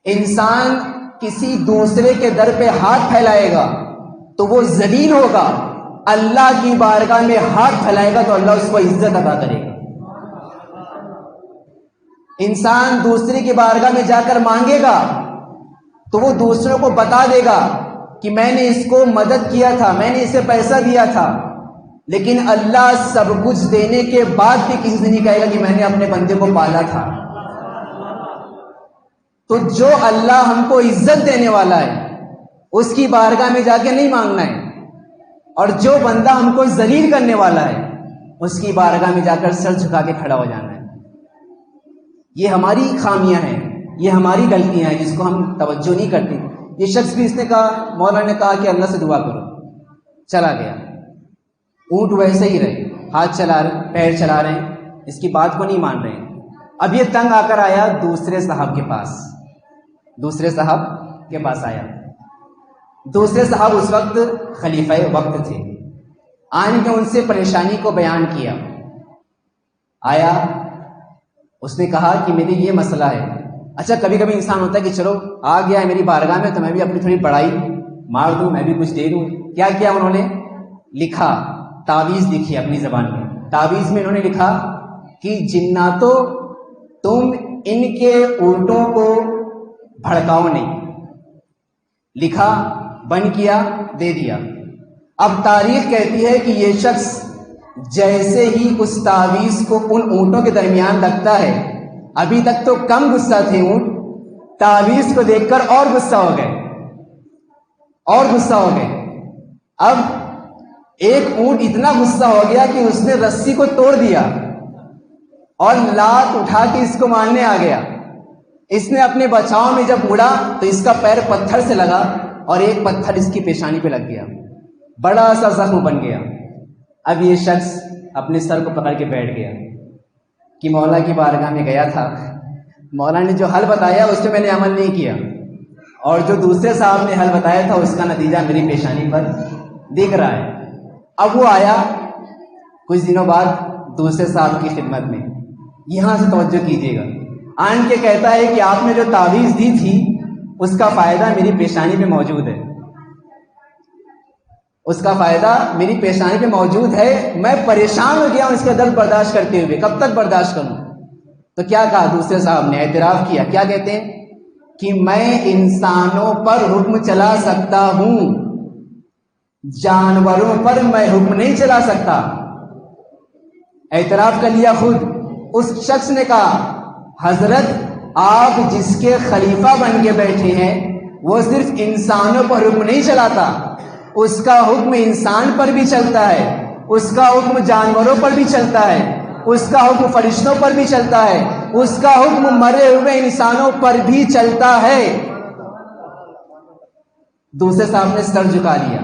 انسان کسی دوسرے کے در پہ ہاتھ پھیلائے گا تو وہ ذلیل ہوگا، اللہ کی بارگاہ میں ہاتھ پھیلائے گا تو اللہ اس کو عزت عطا کرے گا۔ انسان دوسرے کی بارگاہ میں جا کر مانگے گا تو وہ دوسروں کو بتا دے گا کہ میں نے اس کو مدد کیا تھا، میں نے اسے پیسہ دیا تھا، لیکن اللہ سب کچھ دینے کے بعد بھی کسی سے نہیں کہے گا کہ میں نے اپنے بندے کو پالا تھا۔ تو جو اللہ ہم کو عزت دینے والا ہے اس کی بارگاہ میں جا کے نہیں مانگنا ہے، اور جو بندہ ہم کو ذلیل کرنے والا ہے اس کی بارگاہ میں جا کر سر جھکا کے کھڑا ہو جانا ہے۔ یہ ہماری خامیاں ہیں، یہ ہماری غلطیاں ہیں جس کو ہم توجہ نہیں کرتے۔ یہ شخص بھی اس نے کہا، مولانا نے کہا کہ اللہ سے دعا کرو، چلا گیا۔ اونٹ ویسے ہی رہے، ہاتھ چلا رہے، پیر چلا رہے ہیں، اس کی بات کو نہیں مان رہے ہیں۔ اب یہ تنگ آ کر آیا دوسرے صاحب کے پاس، دوسرے صاحب کے پاس آیا۔ دوسرے صاحب اس وقت خلیفہ وقت تھے، آن کے ان سے پریشانی کو بیان کیا۔ آیا، اس نے کہا کہ میری یہ مسئلہ ہے۔ اچھا کبھی کبھی انسان ہوتا ہے کہ چلو آ گیا ہے میری بارگاہ میں تو میں بھی اپنی تھوڑی بڑائی مار دوں، میں بھی کچھ دے دوں۔ کیا کیا انہوں نے؟ لکھا، تعویذ لکھی اپنی زبان میں۔ تعویذ میں انہوں نے لکھا کہ جناتو تم ان کے اونٹوں کو بھڑکاؤ نہیں، لکھا، بند کیا، دے دیا۔ اب تاریخ کہتی ہے کہ یہ شخص جیسے ہی اس تعویذ کو ان اونٹوں کے درمیان رکھتا ہے، ابھی تک تو کم غصہ تھے اونٹ، تعویذ کو دیکھ کر اور غصہ ہو گئے، اور غصہ ہو گئے۔ اب ایک اونٹ اتنا غصہ ہو گیا کہ اس نے رسی کو توڑ دیا اور لات اٹھا کے اس کو مارنے آ گیا۔ اس نے اپنے بچاؤ میں جب مڑا تو اس کا پیر پتھر سے لگا اور ایک پتھر اس کی پیشانی پہ لگ گیا، بڑا سا زخم بن گیا۔ اب یہ شخص اپنے سر کو پکڑ کے بیٹھ گیا کہ مولا کی بارگاہ میں گیا تھا، مولا نے جو حل بتایا اس پہ میں نے عمل نہیں کیا، اور جو دوسرے صاحب نے حل بتایا تھا اس کا نتیجہ میری پیشانی پر دکھ رہا ہے۔ اب وہ آیا کچھ دنوں بعد دوسرے صاحب کی خدمت میں، یہاں سے توجہ کیجیے گا، آن کے کہتا ہے کہ آپ نے جو تعویذ دی تھی اس کا فائدہ میری پیشانی پہ موجود ہے، اس کا فائدہ میری پیشانی پہ موجود ہے، میں پریشان ہو گیا ہوں اس کا درد برداشت کرتے ہوئے، کب تک برداشت کروں؟ تو کیا کہا دوسرے صاحب نے؟ اعتراف کیا، کیا کہتے ہیں کہ میں انسانوں پر حکم چلا سکتا ہوں، جانوروں پر میں حکم نہیں چلا سکتا۔ اعتراف کر لیا خود۔ اس شخص نے کہا حضرت آپ جس کے خلیفہ بن کے بیٹھے ہیں وہ صرف انسانوں پر حکم نہیں چلاتا، اس کا حکم انسان پر بھی چلتا ہے، اس کا حکم جانوروں پر بھی چلتا ہے، اس کا حکم فرشتوں پر بھی چلتا ہے، اس کا حکم مرے ہوئے انسانوں پر بھی چلتا ہے۔ دوسرے صاحب نے سر جھکا لیا،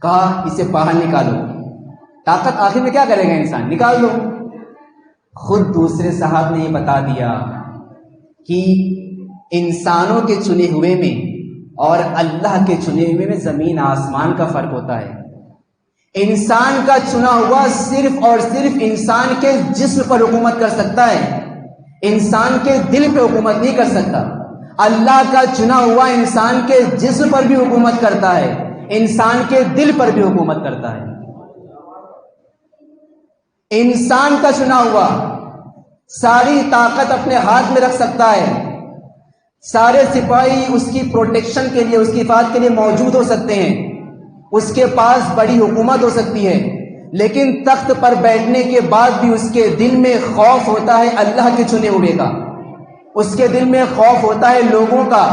کہا اسے باہر نکالو، طاقت آخر میں کیا کرے گا انسان، نکال دو۔ خود دوسرے صاحب نے یہ بتا دیا کہ انسانوں کے چنے ہوئے میں اور اللہ کے چنے ہوئے میں زمین آسمان کا فرق ہوتا ہے۔ انسان کا چنا ہوا صرف اور صرف انسان کے جسم پر حکومت کر سکتا ہے، انسان کے دل پہ حکومت نہیں کر سکتا. اللہ کا چنا ہوا انسان کے جسم پر بھی حکومت کرتا ہے، انسان کے دل پر بھی حکومت کرتا ہے. انسان کا چنا ہوا ساری طاقت اپنے ہاتھ میں رکھ سکتا ہے، سارے سپاہی اس کی پروٹیکشن کے لیے، اس کی حفاظت کے لیے موجود ہو سکتے ہیں، اس کے پاس بڑی حکومت ہو سکتی ہے، لیکن تخت پر بیٹھنے کے بعد بھی اس کے دل میں خوف ہوتا ہے اللہ کے چنے ہوئے کا، اس کے دل میں خوف ہوتا ہے لوگوں کا.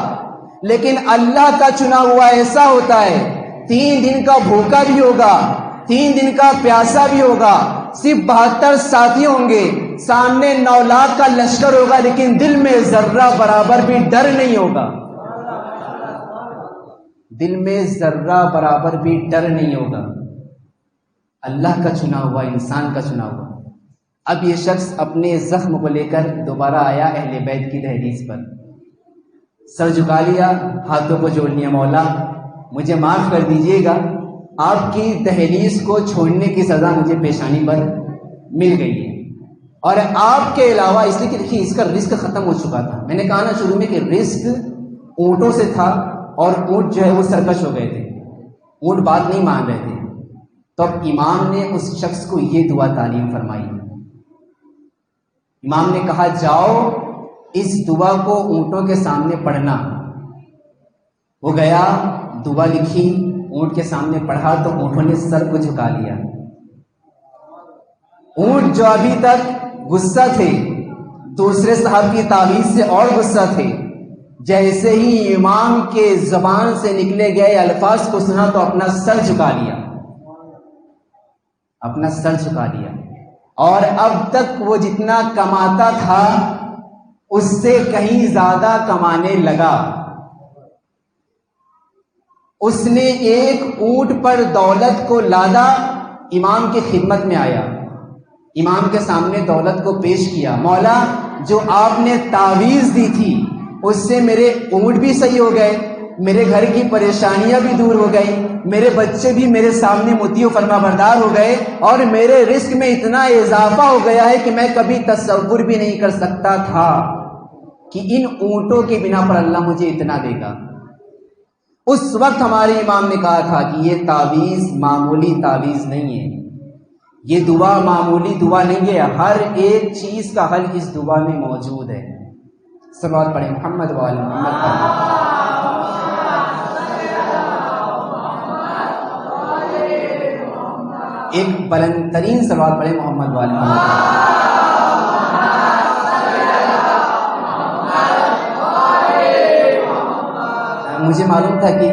لیکن اللہ کا چنا ہوا ایسا ہوتا ہے 3 دن کا بھوکا بھی ہوگا، 3 دن کا پیاسا بھی ہوگا، صرف 72 ساتھی ہوں گے، سامنے 9 لاکھ کا لشکر ہوگا، لیکن دل میں ذرہ برابر بھی ڈر نہیں ہوگا. دل میں ذرہ برابر بھی ڈر نہیں ہوگا. اللہ کا چنا ہوا، انسان کا چنا ہوا. اب یہ شخص اپنے زخم کو لے کر دوبارہ آیا اہل بیت کی دہلیز پر، سر جھکا لیا، ہاتھوں کو جوڑ لیا، مولا مجھے معاف کر دیجئے گا، آپ کی دہلیز کو چھوڑنے کی سزا مجھے پیشانی پر مل گئی ہے، اور آپ کے علاوہ اس لیے کہ دیکھیے اس کا رزق ختم ہو چکا تھا. میں نے کہا نا شروع میں کہ رزق اونٹوں سے تھا، اور اونٹ جو ہے وہ سرکش ہو گئے تھے، اونٹ بات نہیں مان رہے تھے. تو اب امام نے اس شخص کو یہ دعا تعلیم فرمائی. امام نے کہا جاؤ اس دعا کو اونٹوں کے سامنے پڑھنا. وہ گیا، دعا لکھی، اونٹ کے سامنے پڑھا تو اونٹوں نے سر کو جھکا لیا. اونٹ جو ابھی تک غصہ تھے، دوسرے صاحب کی تعویذ سے اور غصہ تھے، جیسے ہی امام کے زبان سے نکلے گئے الفاظ کو سنا تو اپنا سر جھکا لیا، اپنا سر جھکا لیا. اور اب تک وہ جتنا کماتا تھا اس سے کہیں زیادہ کمانے لگا. اس نے ایک اونٹ پر دولت کو لادا، امام کی خدمت میں آیا، امام کے سامنے دولت کو پیش کیا. مولا جو آپ نے تعویذ دی تھی اس سے میرے اونٹ بھی صحیح ہو گئے، میرے گھر کی پریشانیاں بھی دور ہو گئی، میرے بچے بھی میرے سامنے مطیع و فرما بردار ہو گئے، اور میرے رزق میں اتنا اضافہ ہو گیا ہے کہ میں کبھی تصور بھی نہیں کر سکتا تھا کہ ان اونٹوں کے بنا پر اللہ مجھے اتنا دے گا. اس وقت ہمارے امام نے کہا تھا کہ یہ تعویذ معمولی تعویذ نہیں ہے، یہ دعا معمولی دعا نہیں ہے، ہر ایک چیز کا حل اس دعا میں موجود ہے. صلوات پڑھیں محمد وآل محمد. ایک بلند ترین صلوات پڑھیں محمد وآل محمد. مجھے معلوم تھا کہ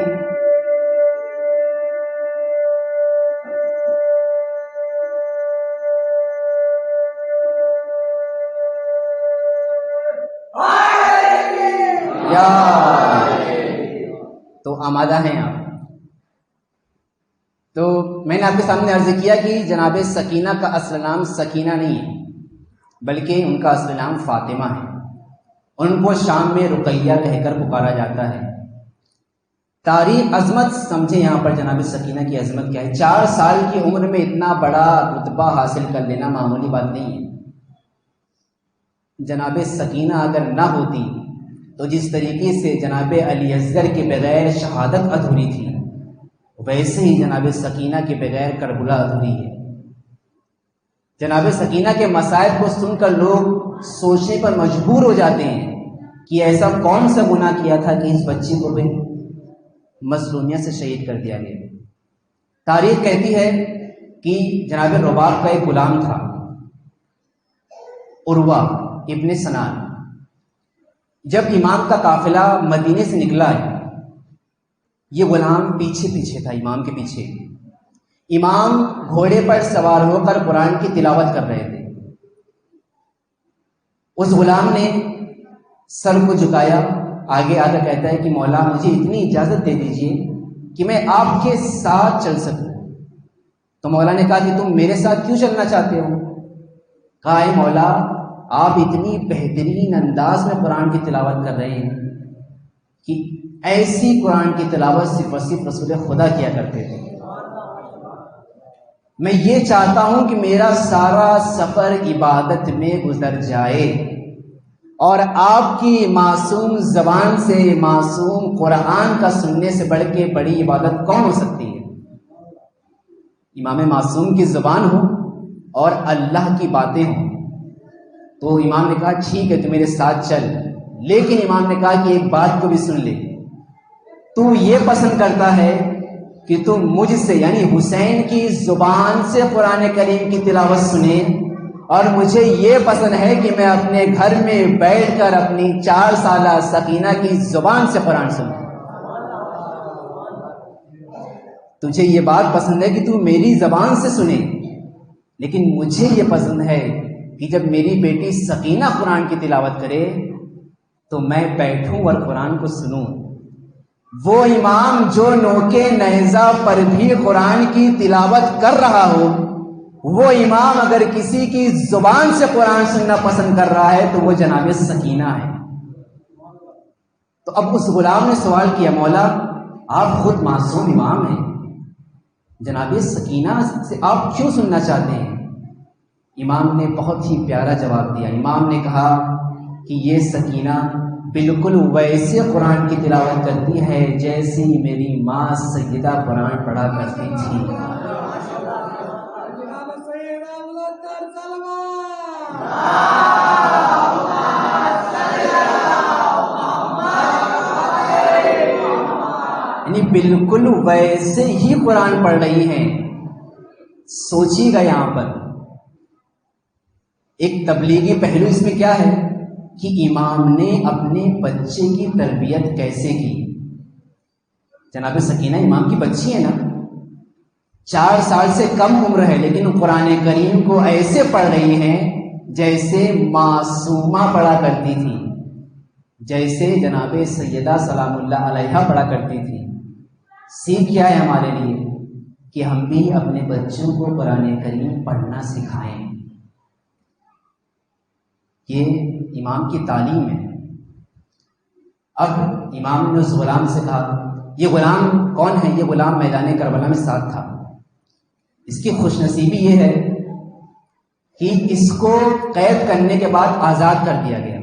تو آمادہ ہیں آپ. تو میں نے آپ کے سامنے عرض کیا کہ جناب سکینہ کا اصل نام سکینہ نہیں ہے، بلکہ ان کا اصل نام فاطمہ ہے. ان کو شام میں رقیہ کہہ کر پکارا جاتا ہے. تاریخ عظمت سمجھیں یہاں پر جناب سکینہ کی عظمت کیا ہے. 4 سال کی عمر میں اتنا بڑا رتبہ حاصل کر لینا معمولی بات نہیں ہے. جناب سکینہ اگر نہ ہوتی تو جس طریقے سے جناب علی اصغر کے بغیر شہادت ادھوری تھی، ویسے ہی جناب سکینہ کے بغیر کربلا ادھوری ہے. جناب سکینہ کے مصائب کو سن کر لوگ سوچنے پر مجبور ہو جاتے ہیں کہ ایسا کون سا گناہ کیا تھا کہ اس بچی کو بھی مظلومیت سے شہید کر دیا گیا. تاریخ کہتی ہے کہ جناب رباب کا ایک غلام تھا، عروہ ابن سنان. جب امام کا قافلہ مدینے سے نکلا ہے، یہ غلام پیچھے پیچھے تھا، امام کے پیچھے. امام گھوڑے پر سوار ہو کر قرآن کی تلاوت کر رہے تھے. اس غلام نے سر کو جھکایا، آگے آ کر کہتا ہے کہ مولا مجھے اتنی اجازت دے دیجئے کہ میں آپ کے ساتھ چل سکوں. تو مولا نے کہا کہ تم میرے ساتھ کیوں چلنا چاہتے ہو؟ کہا اے مولا آپ اتنی بہترین انداز میں قرآن کی تلاوت کر رہے ہیں کہ ایسی قرآن کی تلاوت صرف اور صرف رسول خدا کیا کرتے تھے. میں یہ چاہتا ہوں کہ میرا سارا سفر عبادت میں گزر جائے. اور آپ کی معصوم زبان سے معصوم قرآن کا سننے سے بڑھ کے بڑی عبادت کون ہو سکتی ہے؟ امام معصوم کی زبان ہو اور اللہ کی باتیں ہوں۔ تو امام نے کہا ٹھیک ہے تو میرے ساتھ چل، لیکن امام نے کہا کہ ایک بات کو بھی سن لے، تو یہ پسند کرتا ہے کہ تم مجھ سے یعنی حسین کی زبان سے قرآن کریم کی تلاوت سنے، اور مجھے یہ پسند ہے کہ میں اپنے گھر میں بیٹھ کر اپنی 4 سالہ سکینہ کی زبان سے قرآن سنوں۔ تجھے یہ بات پسند ہے کہ تو میری زبان سے سنے، لیکن مجھے یہ پسند ہے کہ جب میری بیٹی سکینہ قرآن کی تلاوت کرے تو میں بیٹھوں اور قرآن کو سنوں۔ وہ امام جو نوکے نیزہ پر بھی قرآن کی تلاوت کر رہا ہو، وہ امام اگر کسی کی زبان سے قرآن سننا پسند کر رہا ہے تو وہ جناب سکینہ ہے۔ تو اب اس غلام نے سوال کیا مولا آپ خود معصوم امام ہیں، جناب سکینہ سے آپ کیوں سننا چاہتے ہیں؟ امام نے بہت ہی پیارا جواب دیا۔ امام نے کہا کہ یہ سکینہ بالکل ویسے قرآن کی تلاوت کرتی ہے جیسی میری ماں سیدہ قرآن پڑھا کرتی تھی۔ یعنی بالکل ویسے ہی قرآن پڑھ رہی ہیں۔ سوچیے گا یہاں پر ایک تبلیغی پہلو اس میں کیا ہے کہ امام نے اپنے بچے کی تربیت کیسے کی۔ جناب سکینہ امام کی بچی ہے نا، 4 سال سے کم عمر ہے، لیکن قرآن کریم کو ایسے پڑھ رہی ہیں جیسے معصومہ پڑھا کرتی تھی، جیسے جناب سیدہ سلام اللہ علیہا پڑھا کرتی تھی۔ سیکھ کیا ہے ہمارے لیے کہ ہم بھی اپنے بچوں کو قرآن کریم پڑھنا سکھائیں۔ یہ امام کی تعلیم ہے۔ اب امام نے اس غلام سے کہا، یہ غلام کون ہے؟ یہ غلام میدان کربلا میں ساتھ تھا۔ اس کی خوش نصیبی یہ ہے کہ اس کو قید کرنے کے بعد آزاد کر دیا گیا۔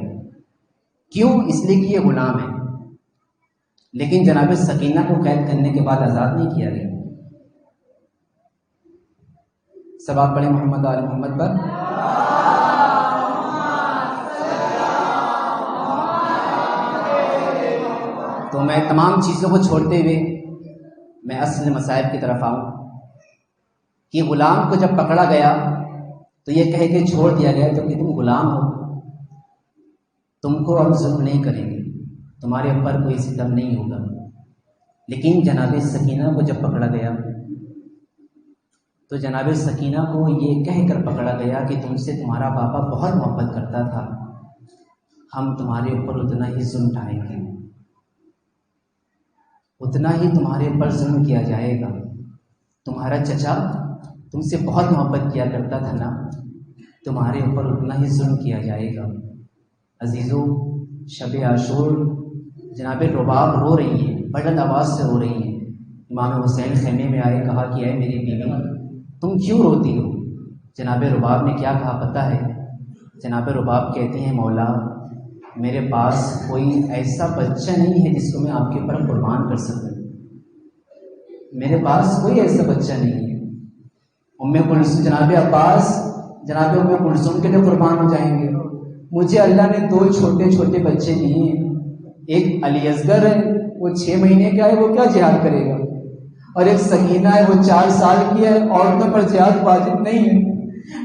کیوں؟ اس لیے کہ یہ غلام ہے، لیکن جناب سکینہ کو قید کرنے کے بعد آزاد نہیں کیا گیا۔ سب آپ پڑھیں محمد آل محمد پر۔ تو میں تمام چیزوں کو چھوڑتے ہوئے میں اصل مسائل کی طرف آؤں کہ غلام کو جب پکڑا گیا تو یہ کہہ کے چھوڑ دیا گیا تو کہ تم غلام ہو، تم کو اب ظلم نہیں کریں گے، تمہارے اوپر کوئی ستم نہیں ہوگا۔ لیکن جناب سکینہ کو جب پکڑا گیا تو جناب سکینہ کو یہ کہہ کر پکڑا گیا کہ تم سے تمہارا پاپا بہت محبت کرتا تھا، ہم تمہارے اوپر اتنا ہی ظلم ڈھائیں گے، اتنا ہی تمہارے اوپر ظلم کیا جائے گا۔ تمہارا چچا تم سے بہت محبت کیا کرتا تھا نا، تمہارے اوپر اتنا ہی ظلم کیا جائے گا۔ عزیزو، شب عاشور جناب رباب رو رہی ہے، بلند آواز سے رو رہی ہے۔ امام حسین خیمے میں آئے، کہا کہ اے میری بیوی تم کیوں روتی ہو؟ جناب رباب نے کیا کہا پتہ ہے؟ جناب رباب کہتے ہیں مولا میرے پاس کوئی ایسا بچہ نہیں ہے جس کو میں آپ کے اوپر قربان کر سکوں، میرے پاس کوئی ایسا بچہ نہیں ہے۔ ام کلثوم، جناب عباس جناب ام کلثوم کے لیے قربان ہو جائیں گے، مجھے اللہ نے 2 چھوٹے چھوٹے بچے دیے ہیں، ایک علی اصغر ہے وہ 6 مہینے کا ہے، وہ کیا جہاد کرے گا، اور ایک سکینہ ہے وہ 4 سال کی ہے، عورتوں پر جہاد واجب نہیں ہے۔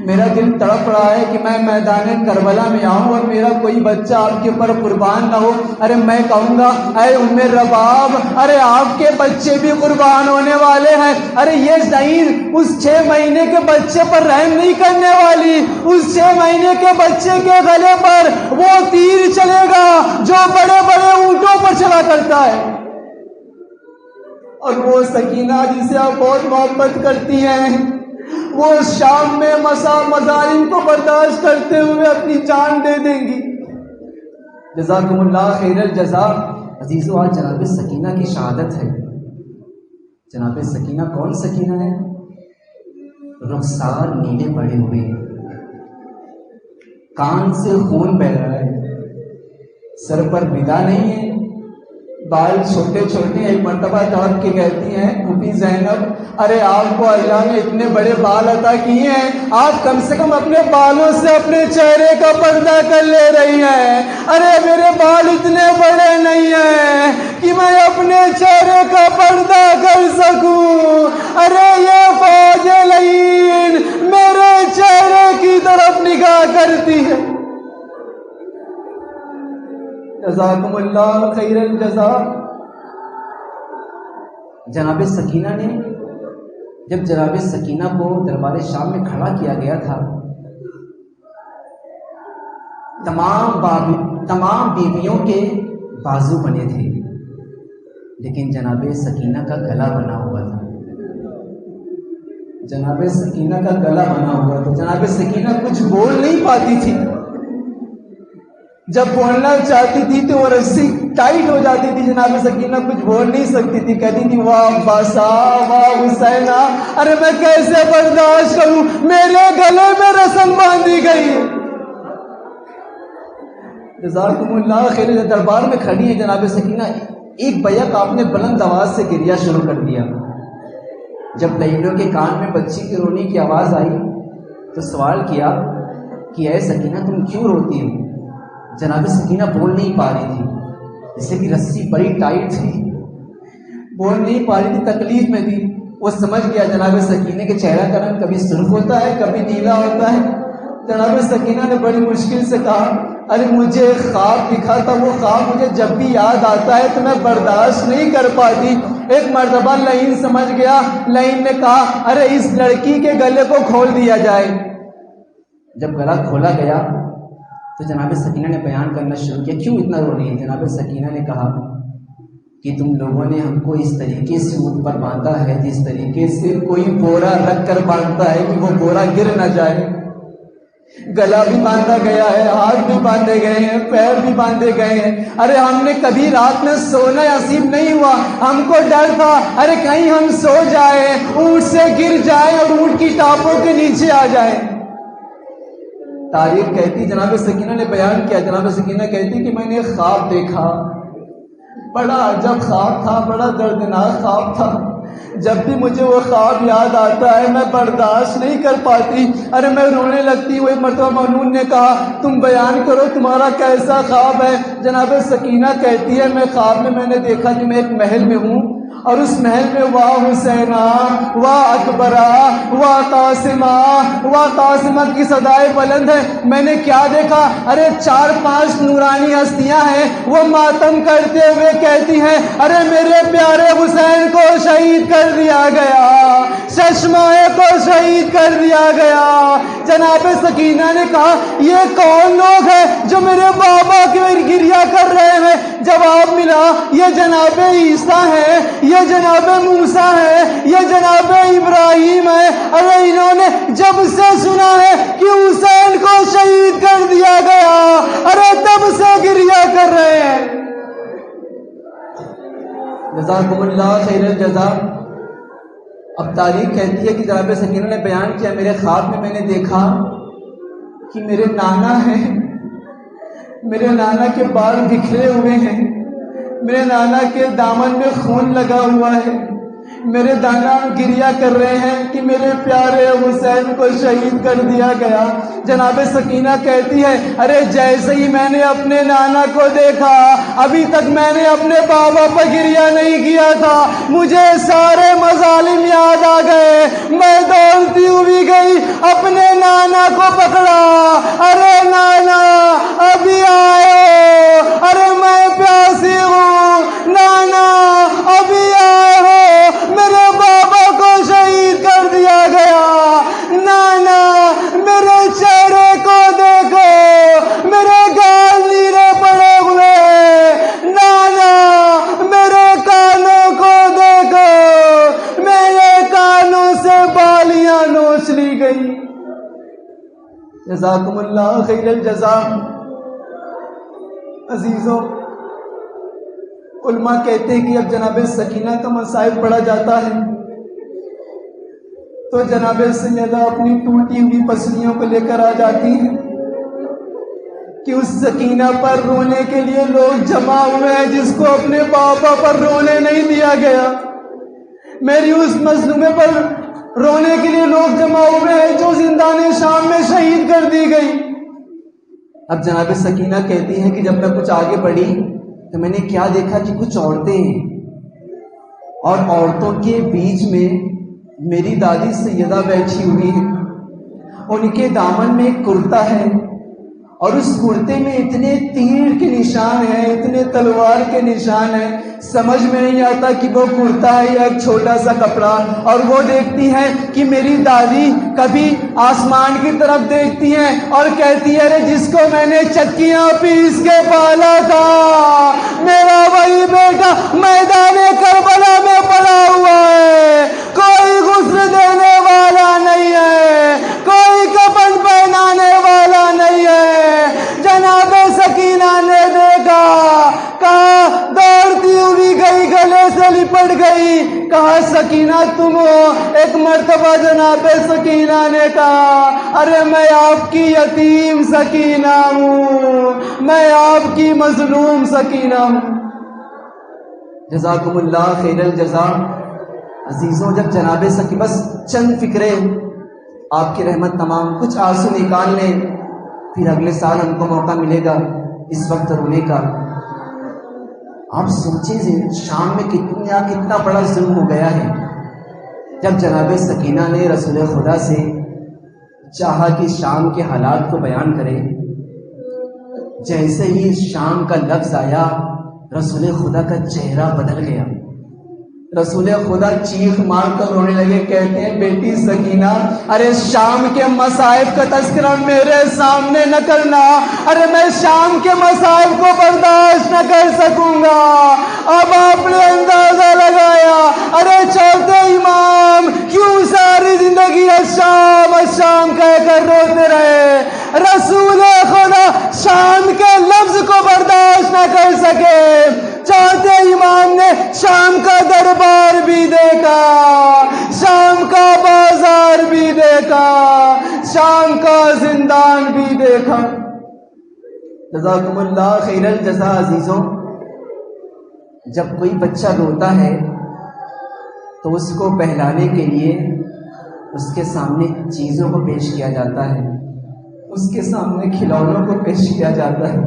میرا دل تڑپ رہا ہے کہ میں میدان کربلا میں آؤں اور میرا کوئی بچہ آپ کے اوپر قربان نہ ہو۔ ارے میں کہوں گا اے ام رباب، ارے آپ کے بچے بھی قربان ہونے والے ہیں۔ ارے یہ زعین اس 6 مہینے کے بچے پر رحم نہیں کرنے والی، اس 6 مہینے کے بچے کے گلے پر وہ تیر چلے گا جو بڑے بڑے اونٹوں پر چلا کرتا ہے۔ اور وہ سکینہ جسے آپ بہت محبت کرتی ہیں، وہ شام میں مظالم کو برداشت کرتے ہوئے اپنی جان دے دیں گی۔ جزاکم اللہ خیر الجزا۔ عزیزو، آج جناب سکینہ کی شہادت ہے۔ جناب سکینہ کون سکینہ ہے؟ رخسار نیلے پڑے ہوئے، کان سے خون بہہ رہا ہے، سر پر بدا نہیں ہے، بال چھوٹے چھوٹے. ایک مرتبہ دوڑ کے کہتی ہیں پھوپھی زینب، ارے آپ کو اللہ نے اتنے بڑے بال عطا کیے ہیں، آپ کم سے کم اپنے بالوں سے اپنے چہرے کا پردہ کر لے رہی ہیں. ارے میرے بال اتنے بڑے نہیں ہیں کہ میں اپنے چہرے کا پردہ کر سکوں. ارے یہ فوج لعین میرے چہرے کی طرف نگاہ کرتی ہے. جزاکم اللہ خیر الجزا. جناب سکینہ نے جب جناب سکینہ کو دربار شام میں کھڑا کیا گیا تھا، تمام بیویوں کے بازو بنے تھے، لیکن جناب سکینہ کا گلا بنا ہوا تھا. جناب سکینہ کا گلا بنا ہوا تھا. جناب سکینہ کچھ بول نہیں پاتی تھی. جب بولنا چاہتی تھی تو وہ رسی ٹائٹ ہو جاتی تھی. جناب سکینہ کچھ بول نہیں سکتی تھی. کہتی تھی واہ باسا واہ حسینہ، ارے میں کیسے برداشت کروں، میرے گلے میں رسم باندھی گئی. جزاکم اللہ خیر. دربار میں کھڑی ہے جناب سکینہ. ایک بیک آپ نے بلند آواز سے گریا شروع کر دیا. جب لعینوں کے کان میں بچی کی رونے کی آواز آئی تو سوال کیا کہ اے سکینہ تم کیوں روتی ہو؟ جناب سکینہ بول نہیں پا رہی تھی، اس لیے کہ رسی بڑی ٹائٹ تھی، بول نہیں پا رہی تھی، تکلیف میں تھی. وہ سمجھ گیا جناب سکینہ کے چہرہ کا رنگ کبھی سرخ ہوتا ہے کبھی نیلا ہوتا ہے. جناب سکینہ نے بڑی مشکل سے کہا ارے مجھے ایک خواب دکھا تھا، وہ خواب مجھے جب بھی یاد آتا ہے تو میں برداشت نہیں کر پاتی. ایک مرتبہ لعین سمجھ گیا. لعین نے کہا ارے اس لڑکی کے گلے کو کھول دیا جائے. جب گلا کھولا گیا تو جناب سکینہ نے بیان کرنا شروع کیا. کیوں اتنا رو رہی ہے؟ جناب سکینہ نے کہا کہ تم لوگوں نے ہم کو اس طریقے سے اونٹ پر باندھا ہے جس طریقے سے کوئی بورا رکھ کر باندھتا ہے کہ وہ بورا گر نہ جائے. گلا بھی باندھا گیا ہے، ہاتھ بھی باندھے گئے ہیں، پیر بھی باندھے گئے ہیں. ارے ہم نے کبھی رات میں سونا نصیب نہیں ہوا. ہم کو ڈر تھا ارے کہیں ہم سو جائیں، اونٹ سے گر جائیں اور اونٹ کی ٹاپوں کے نیچے آ جائیں. تاریخ کہتی، جناب سکینہ نے بیان کیا، جناب سکینہ کہتی کہ میں نے ایک خواب دیکھا، بڑا عجب خواب تھا، بڑا دردناک خواب تھا. جب بھی مجھے وہ خواب یاد آتا ہے میں برداشت نہیں کر پاتی، ارے میں رونے لگتی ہوں. ایک مرتبہ مونون نے کہا تم بیان کرو تمہارا کیسا خواب ہے. جناب سکینہ کہتی ہے میں خواب میں نے دیکھا کہ میں ایک محل میں ہوں اور اس محل میں واہ حسینہ واہ اکبرہ واہ قاسمہ واہ قاسمہ کی صدائیں بلند ہیں. میں نے کیا دیکھا؟ ارے 4-5 نورانی ہستیاں ہیں، وہ ماتم کرتے ہوئے کہتی ہیں ارے میرے پیارے حسین کو شہید کر دیا گیا، چشمائے کو شہید کر دیا گیا. جناب سکینہ نے کہا یہ کون لوگ ہیں جو میرے بابا کی گریہ کر رہے ہیں؟ جواب ملا یہ جناب عیسیٰ ہیں، یہ جناب موسیٰ ہے، یہ جناب ابراہیم ہے. ارے انہوں نے جب سے سنا ہے کہ حسین کو شہید کر دیا گیا ارے تب سے گریہ کر رہے ہیں. جزاکم اللہ خیر الجزا. اب تاریخ کہتی ہے کہ جناب سکینہ نے بیان کیا میرے خواب میں نے دیکھا کہ میرے نانا ہیں، میرے نانا کے بال بکھرے ہوئے ہیں، میرے نانا کے دامن میں خون لگا ہوا ہے، میرے دانا گریہ کر رہے ہیں کہ میرے پیارے حسین کو شہید کر دیا گیا. جناب سکینہ کہتی ہے ارے جیسے ہی میں نے اپنے نانا کو دیکھا، ابھی تک میں نے اپنے بابا پر گریہ نہیں کیا تھا، مجھے سارے مظالم یاد آ گئے. میں دوڑتی ہوئی گئی، اپنے نانا کو پکڑا، ارے نانا ابھی آئے، ارے میں پیاسی ہوں، نانا ابھی آئے ہو، میرے بابا کو شہید کر دیا گیا. نانا میرے چہرے کو دیکھو، میرے گال نیلے پڑے ہوئے. نانا میرے کانوں کو دیکھو، میرے کانوں سے بالیاں نوچ لی گئی. جزاکم اللہ خیر الجزا. عزیزوں، علماء کہتے ہیں کہ اب جناب سکینہ کا مصائب پڑا جاتا ہے تو جناب سیدہ اپنی ٹوٹی ہوئی پسلیوں کو لے کر آ جاتی ہیں. کہ اس سکینہ پر رونے کے لیے لوگ جمع ہوئے ہیں جس کو اپنے پاپا پر رونے نہیں دیا گیا، میری اس مظلومے پر رونے کے لیے لوگ جمع ہوئے ہیں جو زندان شام میں شہید کر دی گئی۔ اب جناب سکینہ کہتی ہیں کہ جب میں کچھ آگے بڑھی تو میں نے کیا دیکھا کہ کچھ عورتیں ہیں، اور عورتوں کے بیچ میں میری دادی سیدہ بیٹھی ہوئی ہے، ان کے دامن میں ایک کرتا ہے، اور اس کرتے میں اتنے تیر کے نشان ہیں، اتنے تلوار کے نشان ہیں، سمجھ میں نہیں آتا کہ وہ کرتا ہے یا ایک چھوٹا سا کپڑا۔ اور وہ دیکھتی ہیں کہ میری دادی کبھی آسمان کی طرف دیکھتی ہیں اور کہتی ہے ارے جس کو میں نے چکیاں پیس کے پالا تھا، میرا وہی بیٹا میدان کربلا میں پڑا ہوا ہے، کوئی غسل دینے والا نہیں ہے، کوئی کفن پہنانے والا نہیں ہے۔ جناب سکینہ نے دیکھا، کہا دوڑتی ہوئی گئی، گلے سے لپٹ گئی، کہا سکینہ تم ہو؟ ایک مرتبہ جناب سکینہ نے کہا ارے میں آپ کی یتیم سکینہ ہوں، میں آپ کی مظلوم سکینہ ہوں۔ جزاکم اللہ خیر الجزا۔ عزیزوں، جب جناب سکینہ بس چند فکرے آپ کی رحمت تمام، کچھ آنسو نکال لیں، پھر اگلے سال ہم کو موقع ملے گا اس وقت رونے کا۔ آپ سوچیں شام میں کتنا بڑا ظلم ہو گیا ہے۔ جب جناب سکینہ نے رسول خدا سے چاہا کہ شام کے حالات کو بیان کرے، جیسے ہی شام کا لفظ آیا رسول خدا کا چہرہ بدل گیا، رسول خدا چیخ مار کر رونے لگے، کہتے ہیں بیٹی سکینہ ارے شام کے مصائب کا تذکرہ میرے سامنے نہ کرنا، ارے میں شام کے مصائب کو برداشت نہ کر سکوں گا۔ اب آپ نے اندازہ لگایا ارے چوتھے امام کیوں ساری زندگی الشام الشام کہہ کر روتے رہے، رسول خدا شام کے لفظ کو برداشت نہ کر سکے۔ چوتھے امام نے شام کا دربار بھی دیکھا، شام کا بازار بھی دیکھا، شام کا زندان بھی دیکھا۔ جزاکم اللہ خیر الجزا۔ عزیزوں، جب کوئی بچہ روتا ہے تو اس کو بہلانے کے لیے اس کے سامنے چیزوں کو پیش کیا جاتا ہے، اس کے سامنے کھلونوں کو پیش کیا جاتا ہے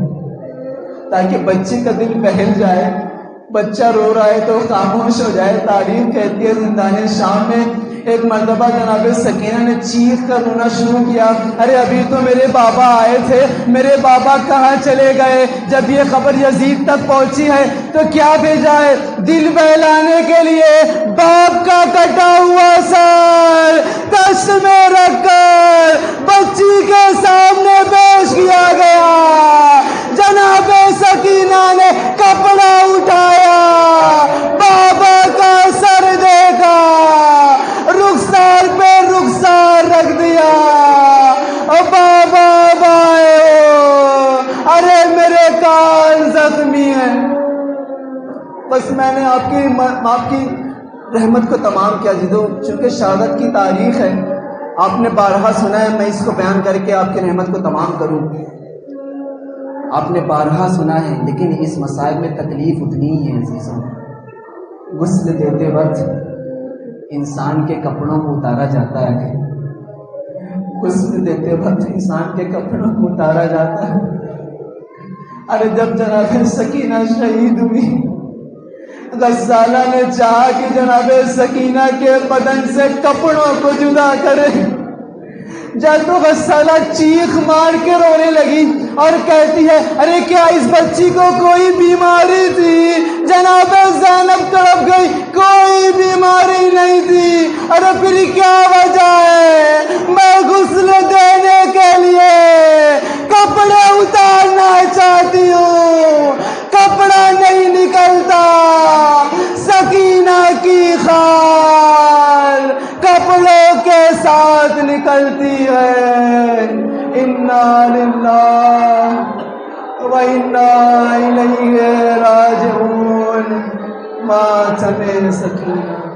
تاکہ بچے کا دل بہل جائے، بچہ رو رہا ہے تو خاموش ہو جائے۔ تاریخ کہتی ہے زندان شام میں ایک مرتبہ جناب سکینہ نے چیخ کر رونا شروع کیا، ارے ابھی تو میرے بابا آئے تھے، میرے بابا کہاں چلے گئے؟ جب یہ خبر یزید تک پہنچی ہے تو کیا بھیجا ہے؟ دل بہلانے کے لیے باپ کا کٹا ہوا سر دست میں رکھ کر بچی کے سامنے پیش کیا گیا۔ جناب سکینہ نے کپڑا اٹھایا، بابا کا سر دیکھا، رخسار پہ رخسار رکھ دیا، او بابا بائے ہو، ارے میرے کان زخمی ہیں۔ بس میں نے آپ کی رحمت کو تمام کیا جدو، چونکہ شہادت کی تاریخ ہے، آپ نے بارہا سنا ہے، میں اس کو بیان کر کے آپ کی رحمت کو تمام کروں۔ آپ نے بارہا سنا ہے، لیکن اس مصائب میں تکلیف اتنی ہی ہے عزیزوں۔ غسل دیتے وقت انسان کے کپڑوں کو اتارا جاتا ہے، غسل دیتے وقت انسان کے کپڑوں کو اتارا جاتا ہے۔ ارے جب جناب سکینہ شہید ہوئی، غسالہ نے چاہا کہ جناب سکینہ کے بدن سے کپڑوں کو جدا کرے، جب تو غسالہ چیخ مار کے رونے لگی اور کہتی ہے ارے کیا اس بچی کو کوئی بیماری تھی؟ جناب زینب تڑپ گئی، کوئی بیماری نہیں تھی۔ ارے پھر کیا وجہ ہے؟ میں غسل دینے کے لیے کپڑے اتارنا چاہتی ہوں، کپڑا نہیں نکلتا، سکینہ کی خال کپڑوں کے ساتھ نکلتی ہے۔ انا للہ و انا الیہ راجعون۔ ماتم سکینہ۔